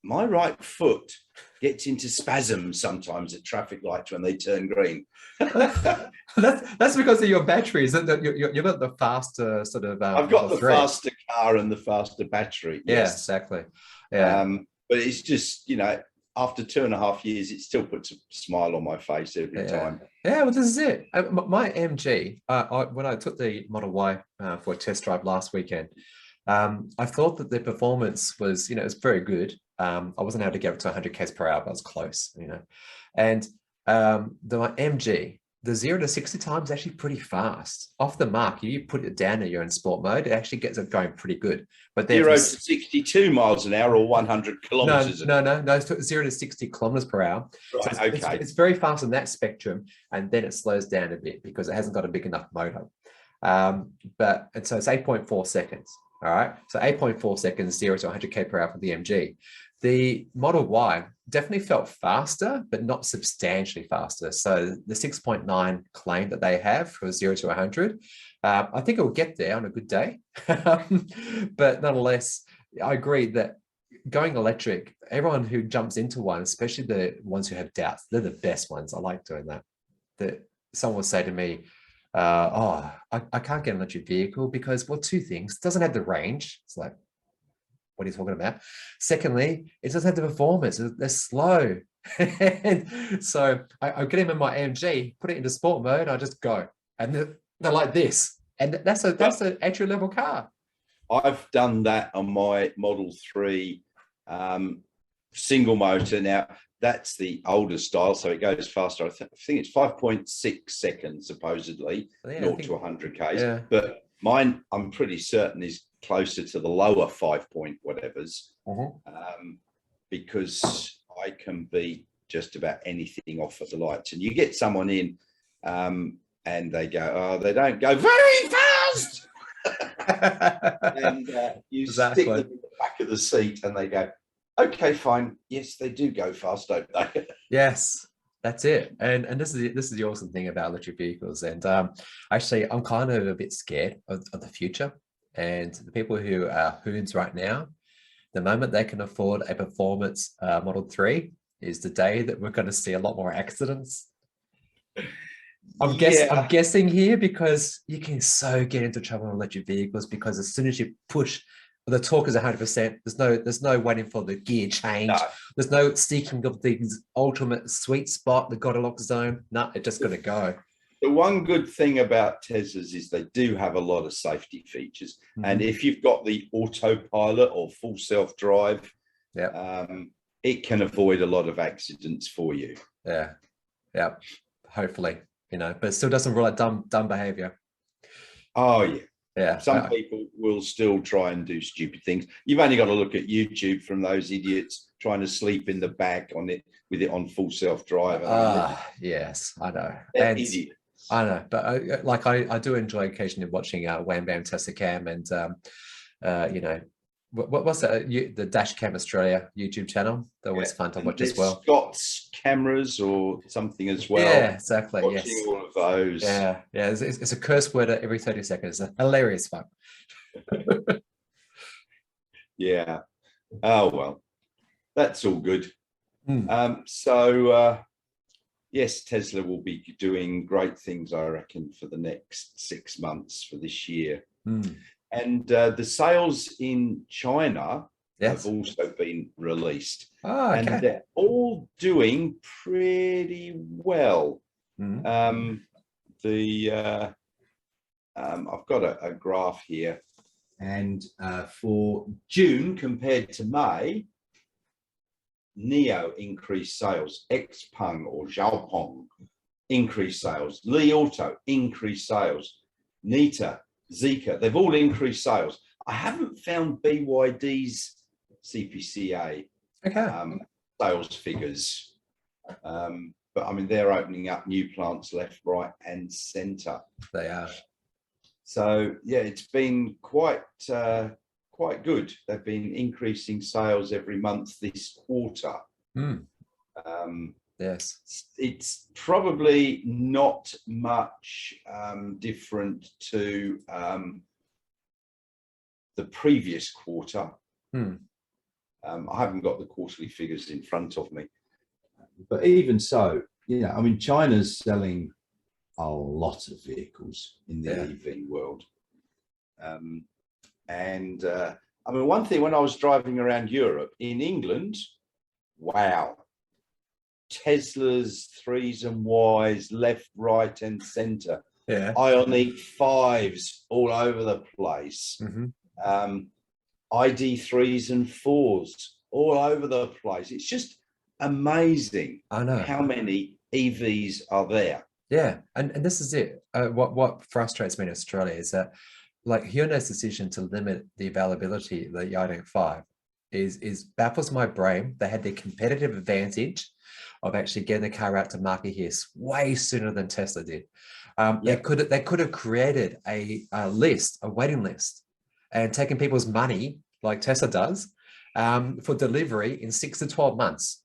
my right foot gets into spasms sometimes at traffic lights when they turn green. that's because of your batteries. You've got the faster sort of. I've got the faster car and the faster battery. Yes, exactly. Yeah. But it's just, after 2.5 years, it still puts a smile on my face every time. Yeah, well, this is it. My MG, when I took the Model Y for a test drive last weekend, I thought that the performance was, it was very good. I wasn't able to get up to 100 k's per hour, but I was close, And my MG, the 0 to 60 time is actually pretty fast. Off the mark, if you put it down and you're in sport mode, it actually gets it going pretty good. But 0 to 62 miles an hour or 100 kilometers no, it's 0 to 60 kilometers per hour. Right, so it's very fast on that spectrum, and then it slows down a bit because it hasn't got a big enough motor. So it's 8.4 seconds. All right, so 8.4 seconds, 0 to 100k per hour for the MG. The Model Y definitely felt faster, but not substantially faster. So the 6.9 claim that they have for 0 to 100, I think it will get there on a good day. But nonetheless, I agree that going electric, everyone who jumps into one, especially the ones who have doubts, they're the best ones. I like doing that. Someone will say to me, I can't get an electric vehicle because, well, two things. It doesn't have the range. It's like, what are you talking about? Secondly, it doesn't have the performance. They're slow. And so I get him in my AMG, put it into sport mode, I just go. And they're like this. And that's an entry level car. I've done that on my Model 3 single motor. Now, that's the older style, so it goes faster. I think it's 5.6 seconds, supposedly, 0 to 100 Ks. Yeah. But mine, I'm pretty certain, is closer to the lower 5 point whatevers, because I can beat just about anything off at the lights. And you get someone in and they go, oh, they don't go very fast. And you stick them in the back of the seat and they go, okay, fine. Yes, they do go fast, don't they? Yes, that's it. And this is the awesome thing about electric vehicles. And actually, I'm kind of a bit scared of the future. And the people who are hoons right now, the moment they can afford a performance Model 3 is the day that we're going to see a lot more accidents. I'm guessing here because you can so get into trouble with electric vehicles because as soon as you push, the torque is 100%. There's no waiting for the gear change. No. There's no seeking of the ultimate sweet spot, the Goldilocks zone. No, it's just going to go. The one good thing about Teslas is they do have a lot of safety features. And if you've got the autopilot or full self-drive, it can avoid a lot of accidents for you. Yeah. Hopefully, but it still doesn't rule out dumb behavior. Oh, yeah. Yeah. Some people will still try and do stupid things. You've only got to look at YouTube from those idiots trying to sleep in the back on it with it on full self-drive. Yes, I know. And idiots. I know, but I do enjoy occasionally watching Wham Bam Tesla Cam and what's that? The Dash Cam Australia YouTube channel. They're always fun to watch as well. Scott's cameras or something as well. Yeah, exactly. Watching all of those. Yeah. It's a curse word every 30 seconds. It's hilarious fun. Yeah. Oh well, that's all good. Yes, Tesla will be doing great things, I reckon, for the next 6 months for this year. And the sales in China have also been released. And they're all doing pretty well. I've got a graph here. And for June compared to May, Neo increased sales, Xpeng or Xiaopeng increased sales, Li Auto increased sales, Nita, Zeekr, they've all increased sales. I haven't found BYD's CPCA sales figures, but I mean they're opening up new plants left, right, and centre. They are. So yeah, it's been quite good. They've been increasing sales every month this quarter. Yes. It's probably not much different to the previous quarter. I haven't got the quarterly figures in front of me. But even so, I mean, China's selling a lot of vehicles in the EV world. I mean, one thing when I was driving around Europe, in England, wow, Teslas 3s and Ys, left, right, and centre. Yeah. Ioniq 5s all over the place. ID 3s and 4s all over the place. It's just amazing. I know how many EVs are there. Yeah, and this is it. What frustrates me in Australia is that, like, Hyundai's decision to limit the availability of the Ioniq 5 is baffles my brain. They had the competitive advantage of actually getting the car out to market here way sooner than Tesla did. They could have created a waiting list, and taken people's money like Tesla does for delivery in 6 to 12 months.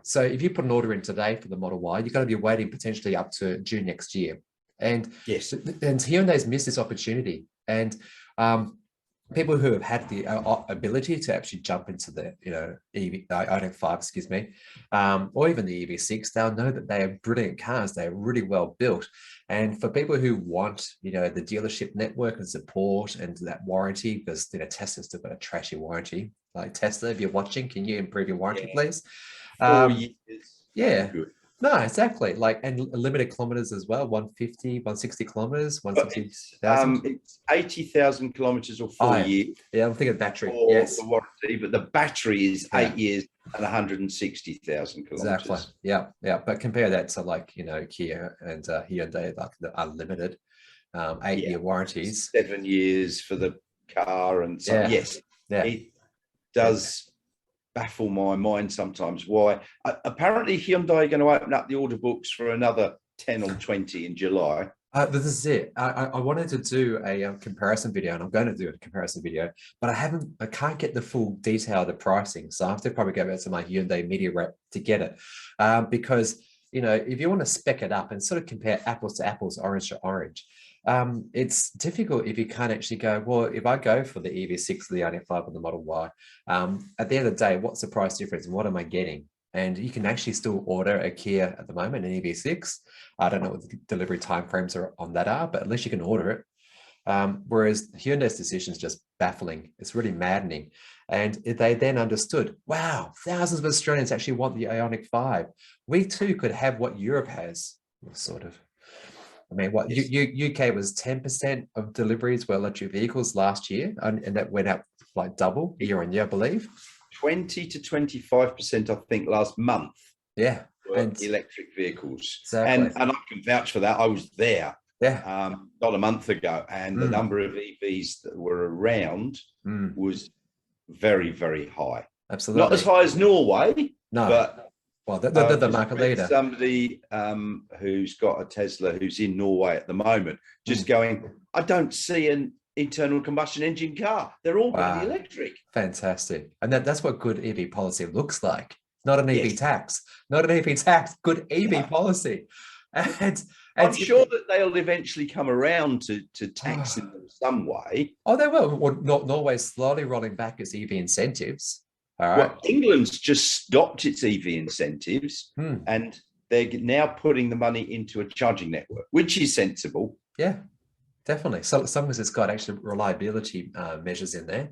So if you put an order in today for the Model Y, you're going to be waiting potentially up to June next year. And yes, and Hyundai's missed this opportunity. And people who have had the ability to actually jump into the, EV, Ioniq 5, excuse me, or even the EV6, they'll know that they are brilliant cars. They are really well built. And for people who want, the dealership network and support and that warranty, because, Tesla's still got a trashy warranty. Like Tesla, if you're watching, can you improve your warranty, please? 4 years. Yeah. Good. No, exactly. Like, and limited kilometers as well, 150, 160 kilometers, 160,000. It's 80,000 kilometers or 4 years. Yeah, I'm thinking battery. For Yes. the warranty, but the battery is 8 years and 160,000 kilometers. Exactly. Yeah. Yeah. But compare that to like, Kia and Hyundai, like the unlimited 8-year warranties. 7 years for the car and so yes. Yeah. It does baffle my mind sometimes why apparently Hyundai are going to open up the order books for another 10 or 20 in July. This is it. I wanted to do a comparison video, and I'm going to do a comparison video, but I can't get the full detail of the pricing. So I have to probably go back to my Hyundai media rep to get it. Because, if you want to spec it up and sort of compare apples to apples, orange to orange, it's difficult if you can't actually go, well, if I go for the EV6, the Ioniq 5 or the Model Y, at the end of the day, what's the price difference and what am I getting? And you can actually still order a Kia at the moment, an EV6. I don't know what the delivery timeframes on that are, but at least you can order it. Whereas Hyundai's decision is just baffling. It's really maddening. And they then understood, wow, thousands of Australians actually want the Ioniq 5. We too could have what Europe has, sort of. I mean, what UK was 10% of deliveries were electric vehicles last year, and that went up like double year on year, I believe. 20 to 25%, I think, last month. Yeah, and electric vehicles. Exactly. And I can vouch for that. I was there. Yeah. Not a month ago, and the number of EVs that were around was very, very high. Absolutely. Not as high as Norway. No. But well, they're the market leader. Somebody who's got a Tesla who's in Norway at the moment, just going, I don't see an internal combustion engine car. They're all going to be electric. Fantastic. And that's what good EV policy looks like. Not an EV tax. Not an EV tax. Good EV policy. And I'm sure that they'll eventually come around to taxing them some way. Oh, they will. Well, Norway's slowly rolling back its EV incentives. All right. Well, England's just stopped its EV incentives, and they're now putting the money into a charging network, which is sensible. Yeah, definitely. So as long as it's got actually reliability measures in there.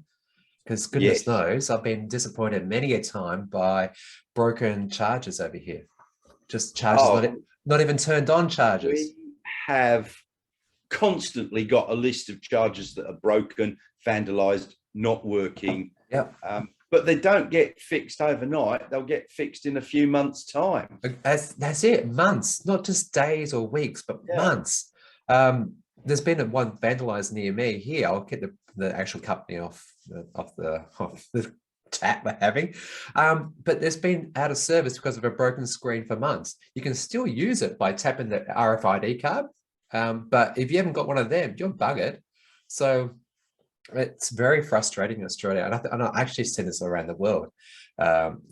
Because goodness knows, I've been disappointed many a time by broken chargers over here. Just chargers not even turned on chargers. We have constantly got a list of chargers that are broken, vandalized, not working. Yeah. But they don't get fixed overnight. They'll get fixed in a few months' time. That's it. Months, not just days or weeks, but months. There's been one vandalized near me here. I'll get the actual company off the chat we're having. But there's been out of service because of a broken screen for months. You can still use it by tapping the RFID card. But if you haven't got one of them, you're buggered. So it's very frustrating in Australia. And I actually seen this around the world.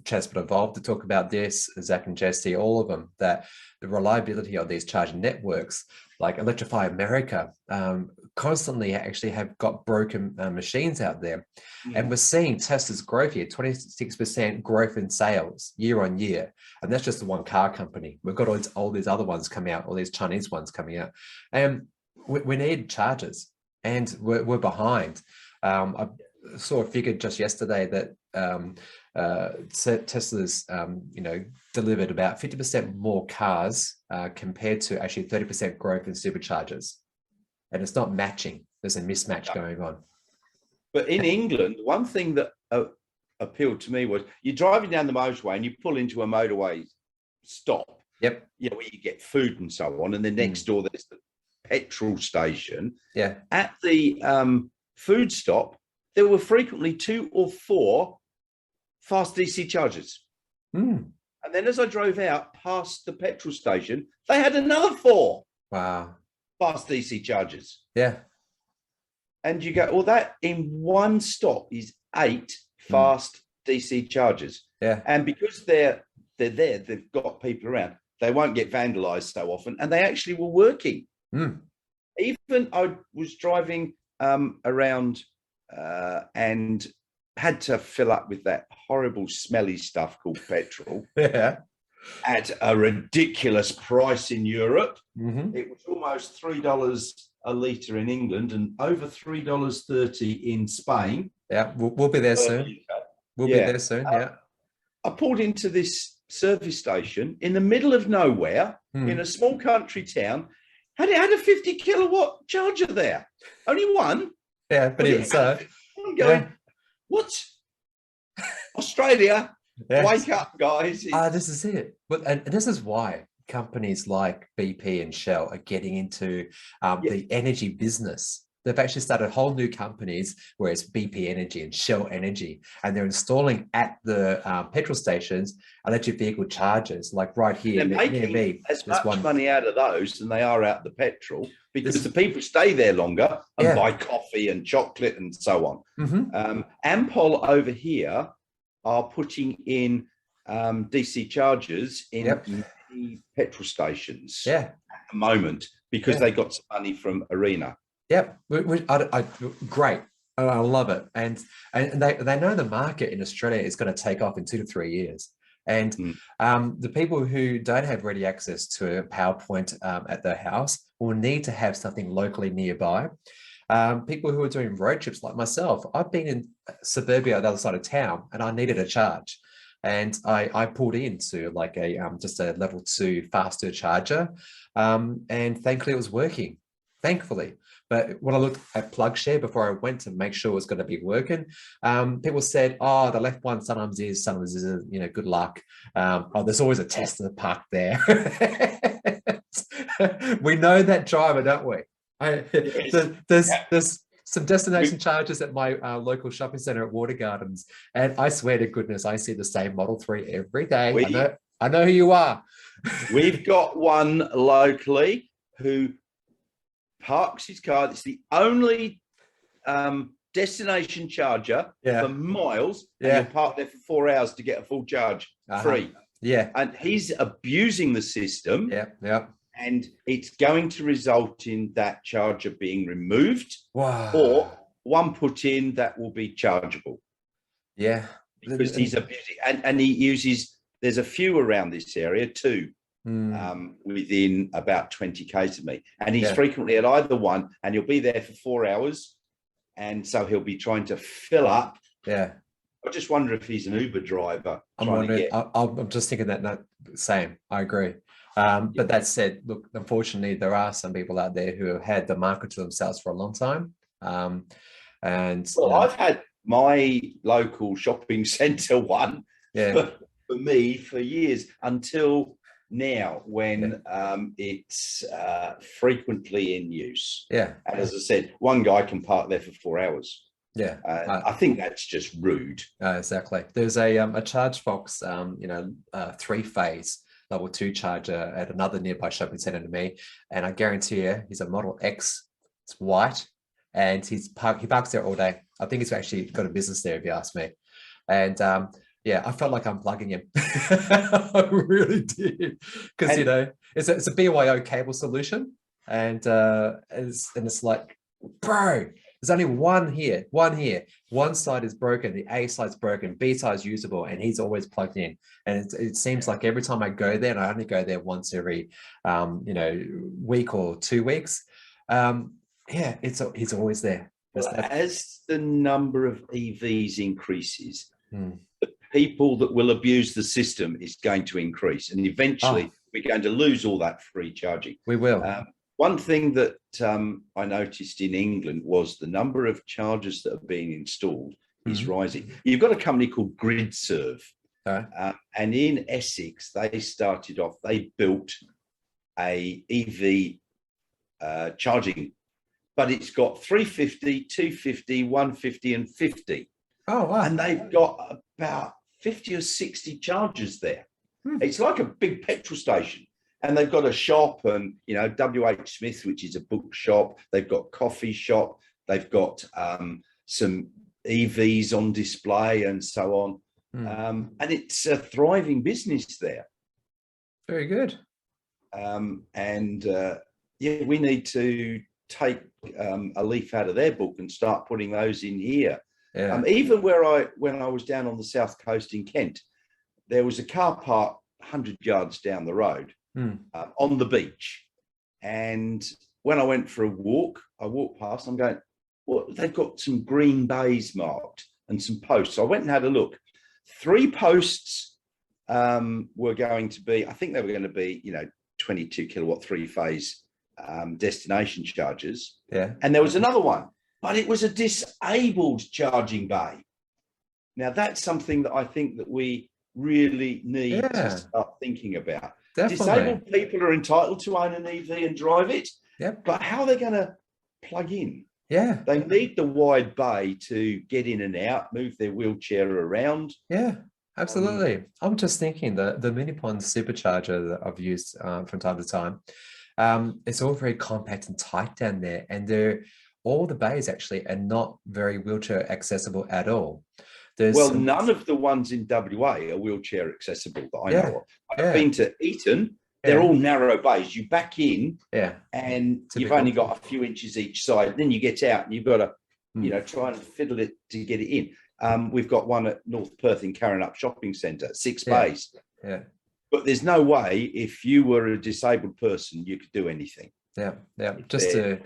Transport Evolved to talk about this, Zach and Jesse, all of them, that the reliability of these charging networks, like Electrify America, constantly actually have got broken machines out there. And we're seeing Tesla's growth here, 26% growth in sales year on year. And that's just the one car company. We've got all these other ones coming out, all these Chinese ones coming out. And we need chargers, and we're behind. I saw a figure just yesterday that Tesla's, delivered about 50% more cars compared to actually 30% growth in superchargers. And it's not matching. There's a mismatch going on. But in England, one thing that appealed to me was you're driving down the motorway and you pull into a motorway stop. Yep. Where you get food and so on. And then next door, there's the petrol station. Yeah. At the food stop, there were frequently 2 or 4 fast DC chargers. And then as I drove out past the petrol station, they had another 4 fast DC chargers. Yeah. And you go, well, that in one stop is 8 fast DC chargers. Yeah. And because they're there, they've got people around, they won't get vandalized so often. And they actually were working. Even I was driving around and had to fill up with that horrible, smelly stuff called petrol Yeah. at a ridiculous price in Europe. Mm-hmm. It was almost $3 a litre in England and over $3.30 in Spain. Yeah, we'll be there soon. We'll be there soon. Yeah. I pulled into this service station in the middle of nowhere in a small country town. It had a 50 kilowatt charger there. Only one. Yeah, but even so. I'm going, what? Australia, Yes. wake up, guys. This is it. But and this is why companies like BP and Shell are getting into the energy business. They've actually started whole new companies where it's BP Energy and Shell Energy, and they're installing at the petrol stations electric vehicle chargers, like right here They're making near me. as much money out of those than they are out of the petrol, because the people stay there longer and buy coffee and chocolate and so on. Mm-hmm. Ampol over here are putting in DC chargers in many petrol stations at the moment because they got some money from Arena. Yep, great. I love it, and they know the market in Australia is going to take off in 2 to 3 years, and the people who don't have ready access to a power point at their house will need to have something locally nearby. People who are doing road trips like myself, I've been in suburbia on the other side of town, and I needed a charge, and I pulled into like a just a level 2 faster charger, and thankfully it was working. Thankfully. But when I looked at PlugShare before I went to make sure it was going to be working, people said, "Oh, the left one sometimes isn't, you know, good luck. There's always a Tesla parked there." We know that driver, don't we? There's some destination charges at my local shopping centre at Water Gardens, and I swear to goodness, I see the same Model 3 every day. I know who you are. We've got one locally who parks his car. It's the only destination charger for miles. And he'll park there for 4 hours to get a full charge free. Yeah. And he's abusing the system. Yeah. And it's going to result in that charger being removed or one put in that will be chargeable. Yeah. Because he's abusing. And he uses, there's a few around this area too. Within about 20 k's of me, and he's frequently at either one, and he'll be there for 4 hours, and so he'll be trying to fill up. I just wonder if he's an Uber driver. I'm just thinking that same. I agree. But that said, look, unfortunately, there are some people out there who have had the market to themselves for a long time. I've had my local shopping centre one for me for years until now, when it's frequently in use. And as I said, one guy can park there for 4 hours. I think that's just rude. Exactly. There's a ChargeFox 3-phase level 2 charger at another nearby shopping center to me, and I guarantee you he's a Model X. It's white, and he parks there all day. I think he's actually got a business there, if you ask me. And I felt like unplugging him. I really did, because it's a BYO cable solution, and it's like, bro, there's only one here. One side is broken, the A side's broken, B side's usable, and he's always plugged in. And it seems like every time I go there, and I only go there once every week or 2 weeks, he's always there. As the number of EVs increases, the people that will abuse the system is going to increase, and eventually we're going to lose all that free charging. We will. One thing that I noticed in England was the number of chargers that are being installed is rising. You've got a company called GridServe, and in Essex, they built a EV charging, but it's got 350, 250, 150, and 50. Oh, wow. And they've got about 50 or 60 chargers there. It's like a big petrol station. And they've got a shop, and, WH Smith, which is a bookshop. They've got coffee shop. They've got some EVs on display and so on. And it's a thriving business there. Very good. We need to take a leaf out of their book and start putting those in here. Yeah. Even when I was down on the south coast in Kent, there was a car park 100 yards down the road on the beach. And when I went for a walk, I walked past, I'm going, well, they've got some green bays marked and some posts. I went and had a look. 3 posts were going to be, I think they were going to be, 22 kilowatt 3-phase destination chargers. Yeah. And there was another one, but it was a disabled charging bay. Now, that's something that I think that we really need to start thinking about. Definitely. Disabled people are entitled to own an EV and drive it, but how are they going to plug in? Yeah. They need the wide bay to get in and out, move their wheelchair around. Yeah, absolutely. I'm just thinking the Mini Pond supercharger that I've used from time to time, it's all very compact and tight down there, and all the bays actually are not very wheelchair accessible at all. None of the ones in WA are wheelchair accessible that I know of. I've been to Eton. They're all narrow bays. You back in, and you've only got a few inches each side. Then you get out, and you've got to, try and fiddle it to get it in. We've got one at North Perth in Carrinup Shopping Centre, 6 bays. Yeah. But there's no way, if you were a disabled person, you could do anything. Yeah. Just to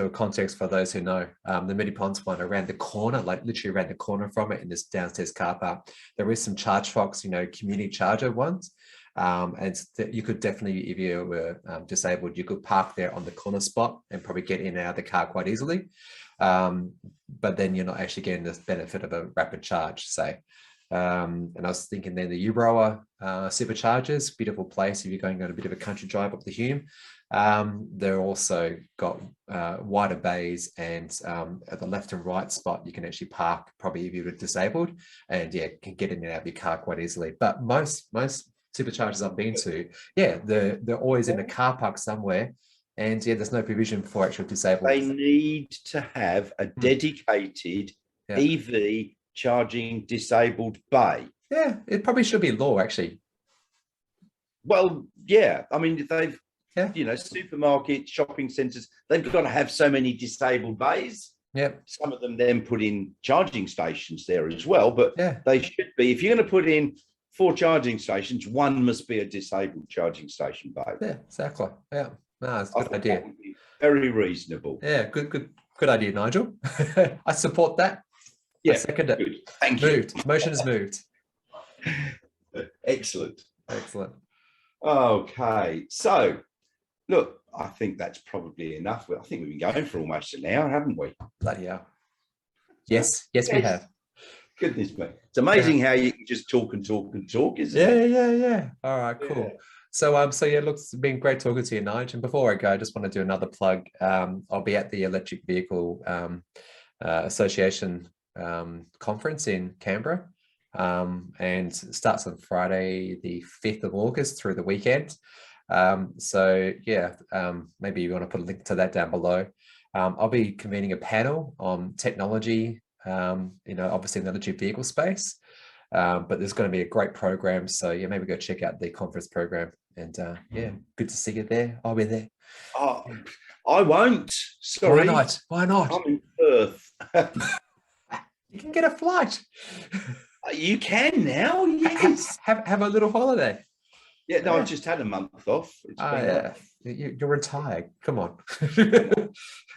context for those who know, the Mini Ponds one around the corner, like literally around the corner from it in this downstairs car park, there is some ChargeFox, community charger ones. And you could definitely, if you were disabled, you could park there on the corner spot and probably get in and out of the car quite easily. But then you're not actually getting the benefit of a rapid charge, say. And I was thinking then the Euroa superchargers, beautiful place if you're going on a bit of a country drive up the Hume. They're also got wider bays, and at the left and right spot you can actually park probably if you're disabled, and can get in and out of your car quite easily. But most superchargers I've been to, they're always in a car park somewhere, and there's no provision for actual disabled. They need to have a dedicated EV charging disabled bay. Yeah, it probably should be law actually. Well, yeah, I mean they've supermarkets, shopping centres, they've got to have so many disabled bays. Some of them then put in charging stations there as well, but they should be, if you're going to put in 4 charging stations, one must be a disabled charging station bay. Yeah, exactly. Yeah, no, it's a good idea. That would be very reasonable. Yeah, good idea, Nigel. I support that. Yeah, I second it. Good. Thank you. Motion is moved. Excellent. Okay, so look, I think that's probably enough. I think we've been going for almost an hour, haven't we? Bloody hell. Yes, we have. Goodness me. It's amazing how you can just talk and talk and talk, isn't it? Yeah. All right, cool. So look, it's been great talking to you, Nigel. And before I go, I just want to do another plug. I'll be at the Electric Vehicle Association conference in Canberra, and starts on Friday, the 5th of August through the weekend. Maybe you want to put a link to that down below. I'll be convening a panel on technology, obviously in the electric vehicle space, but there's going to be a great program. So maybe go check out the conference program, and good to see you there. I'll be there. Oh, I won't. Sorry. Why not? I'm in Perth. You can get a flight. You can now, yes. Have a little holiday. Yeah, no, I've just had a month off. You're retired. Come on.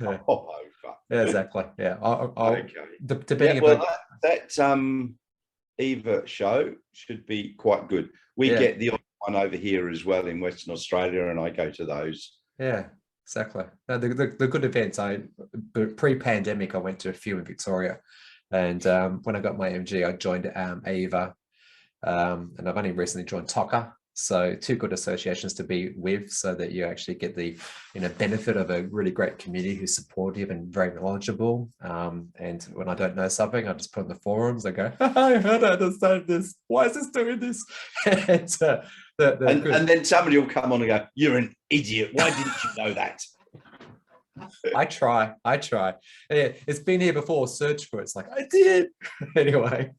Oh, exactly. Yeah. Okay. Depending on that EVA show should be quite good. We get the odd one over here as well in Western Australia, and I go to those. Yeah, exactly. No, the good events. Pre-pandemic, I went to a few in Victoria, and when I got my MG, I joined AEVA, and I've only recently joined TOCA. So 2 good associations to be with, so that you actually get the benefit of a really great community who's supportive and very knowledgeable. And when I don't know something, I just put in the forums. I go, I don't understand this. Why is this doing this? And then somebody will come on and go, "You're an idiot. Why didn't you know that?" I try. It's been here before. Search for it. It's like, I did. Anyway.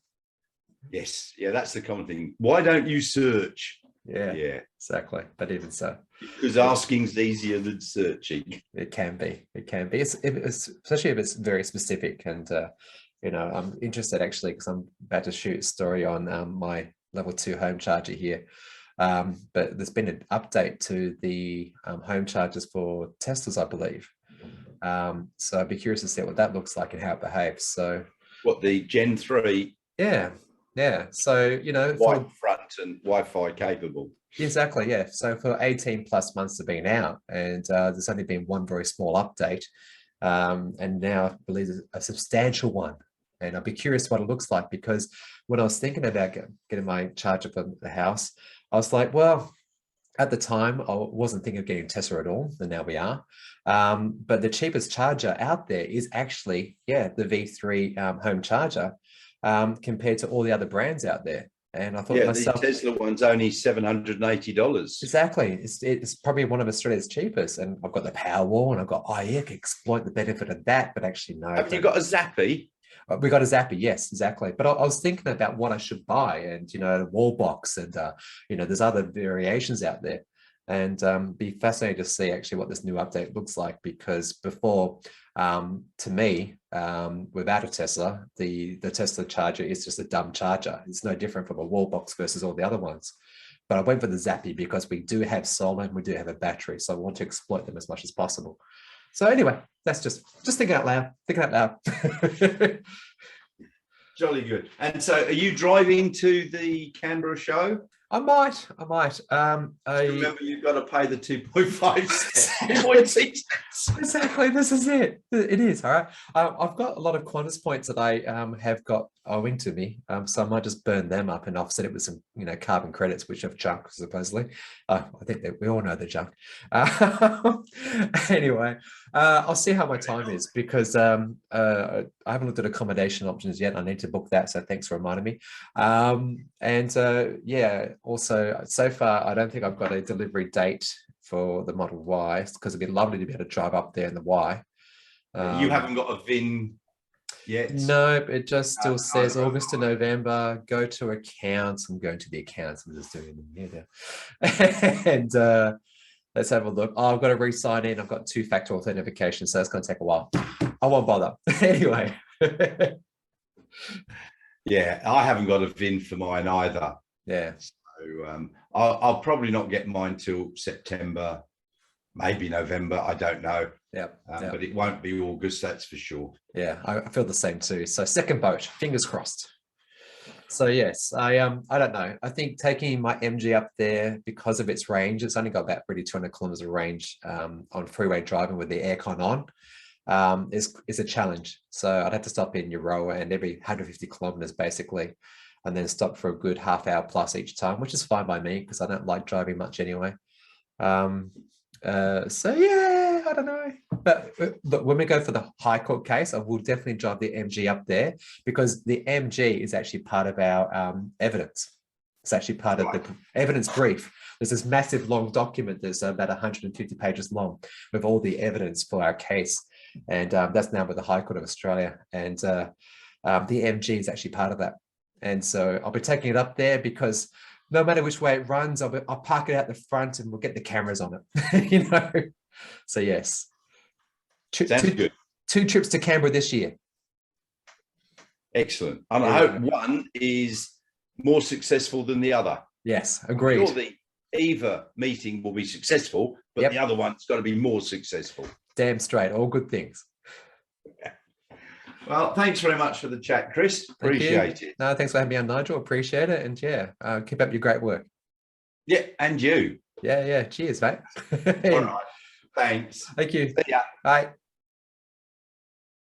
Yes. Yeah, that's the common thing. Why don't you search? Yeah, exactly. But even so, because asking's easier than searching. it can be. It's especially if it's very specific. And I'm interested actually because I'm about to shoot a story on my level 2 home charger here. But there's been an update to the home chargers for Teslas, I believe. So I'd be curious to see what that looks like and how it behaves. So what, the Gen 3? Yeah. So, White front and Wi-Fi capable. Exactly. Yeah. So for 18 plus months of being out, and there's only been one very small update. And now I believe a substantial one. And I'd be curious what it looks like, because when I was thinking about getting my charger for the house, I was like, well, at the time, I wasn't thinking of getting a Tesla at all, and now we are. But the cheapest charger out there is actually, the V3 home charger, compared to all the other brands out there. And I thought to myself, the Tesla one's only $780. Exactly. It's probably one of Australia's cheapest. And I've got the Powerwall, and I've got, I can exploit the benefit of that, but actually no. Have you got a Zappy? We got a Zappy, yes, exactly. But I was thinking about what I should buy, and the wall box, and there's other variations out there, and be fascinated to see actually what this new update looks like. Because before, to me, without a Tesla, the Tesla charger is just a dumb charger. It's no different from a wall box versus all the other ones. But I went for the Zappy because we do have solar and we do have a battery, so I want to exploit them as much as possible. So anyway, that's just thinking out loud. Jolly good. And so are you driving to the Canberra show? I might. Remember, you've got to pay the 2.5 Exactly. This is it. It is. All right. I've got a lot of Qantas points that I have got owing to me. So I might just burn them up and offset it with some, carbon credits, which have junk, supposedly. I think that we all know they're junk. Anyway, I'll see how my time is, because I haven't looked at accommodation options yet. I need to book that. So thanks for reminding me. Also, so far, I don't think I've got a delivery date for the Model Y, because it'd be lovely to be able to drive up there in the Y. You haven't got a VIN yet? No, it just still says August to November. Go to accounts. I'm going to the accounts. I'm just doing them here now. And let's have a look. I've got to re-sign in. I've got 2-factor authentication, so it's going to take a while. I won't bother. Anyway. Yeah, I haven't got a VIN for mine either. Yeah. So I'll probably not get mine till September, maybe November. I don't know. But it won't be August, that's for sure. Yeah, I feel the same too. So second boat, fingers crossed. So yes, I don't know. I think taking my MG up there, because of its range, it's only got about 200 kilometers of range on freeway driving with the aircon on, is a challenge. So I'd have to stop in Euroa and every 150 kilometers basically, and then stop for a good half hour plus each time, which is fine by me because I don't like driving much anyway. So yeah, I don't know. But when we go for the High Court case, I will definitely drive the MG up there, because the MG is actually part of our evidence. It's actually part of the evidence brief. There's this massive long document that's about 150 pages long with all the evidence for our case. And that's now with the High Court of Australia. And the MG is actually part of that. And so I'll be taking it up there, because no matter which way it runs, I'll park it out the front and we'll get the cameras on it. So yes. Sounds good. 2 trips to Canberra this year. Excellent. And I hope one is more successful than the other. Yes, agreed. I'm sure the either meeting will be successful, but the other one's got to be more successful. Damn straight. All good things. Well, thanks very much for the chat, Chris. Appreciate it. No, thanks for having me on, Nigel. Appreciate it. And keep up your great work. Yeah, and you. Yeah. Cheers, mate. All right. Thanks. Thank you. See ya. Bye.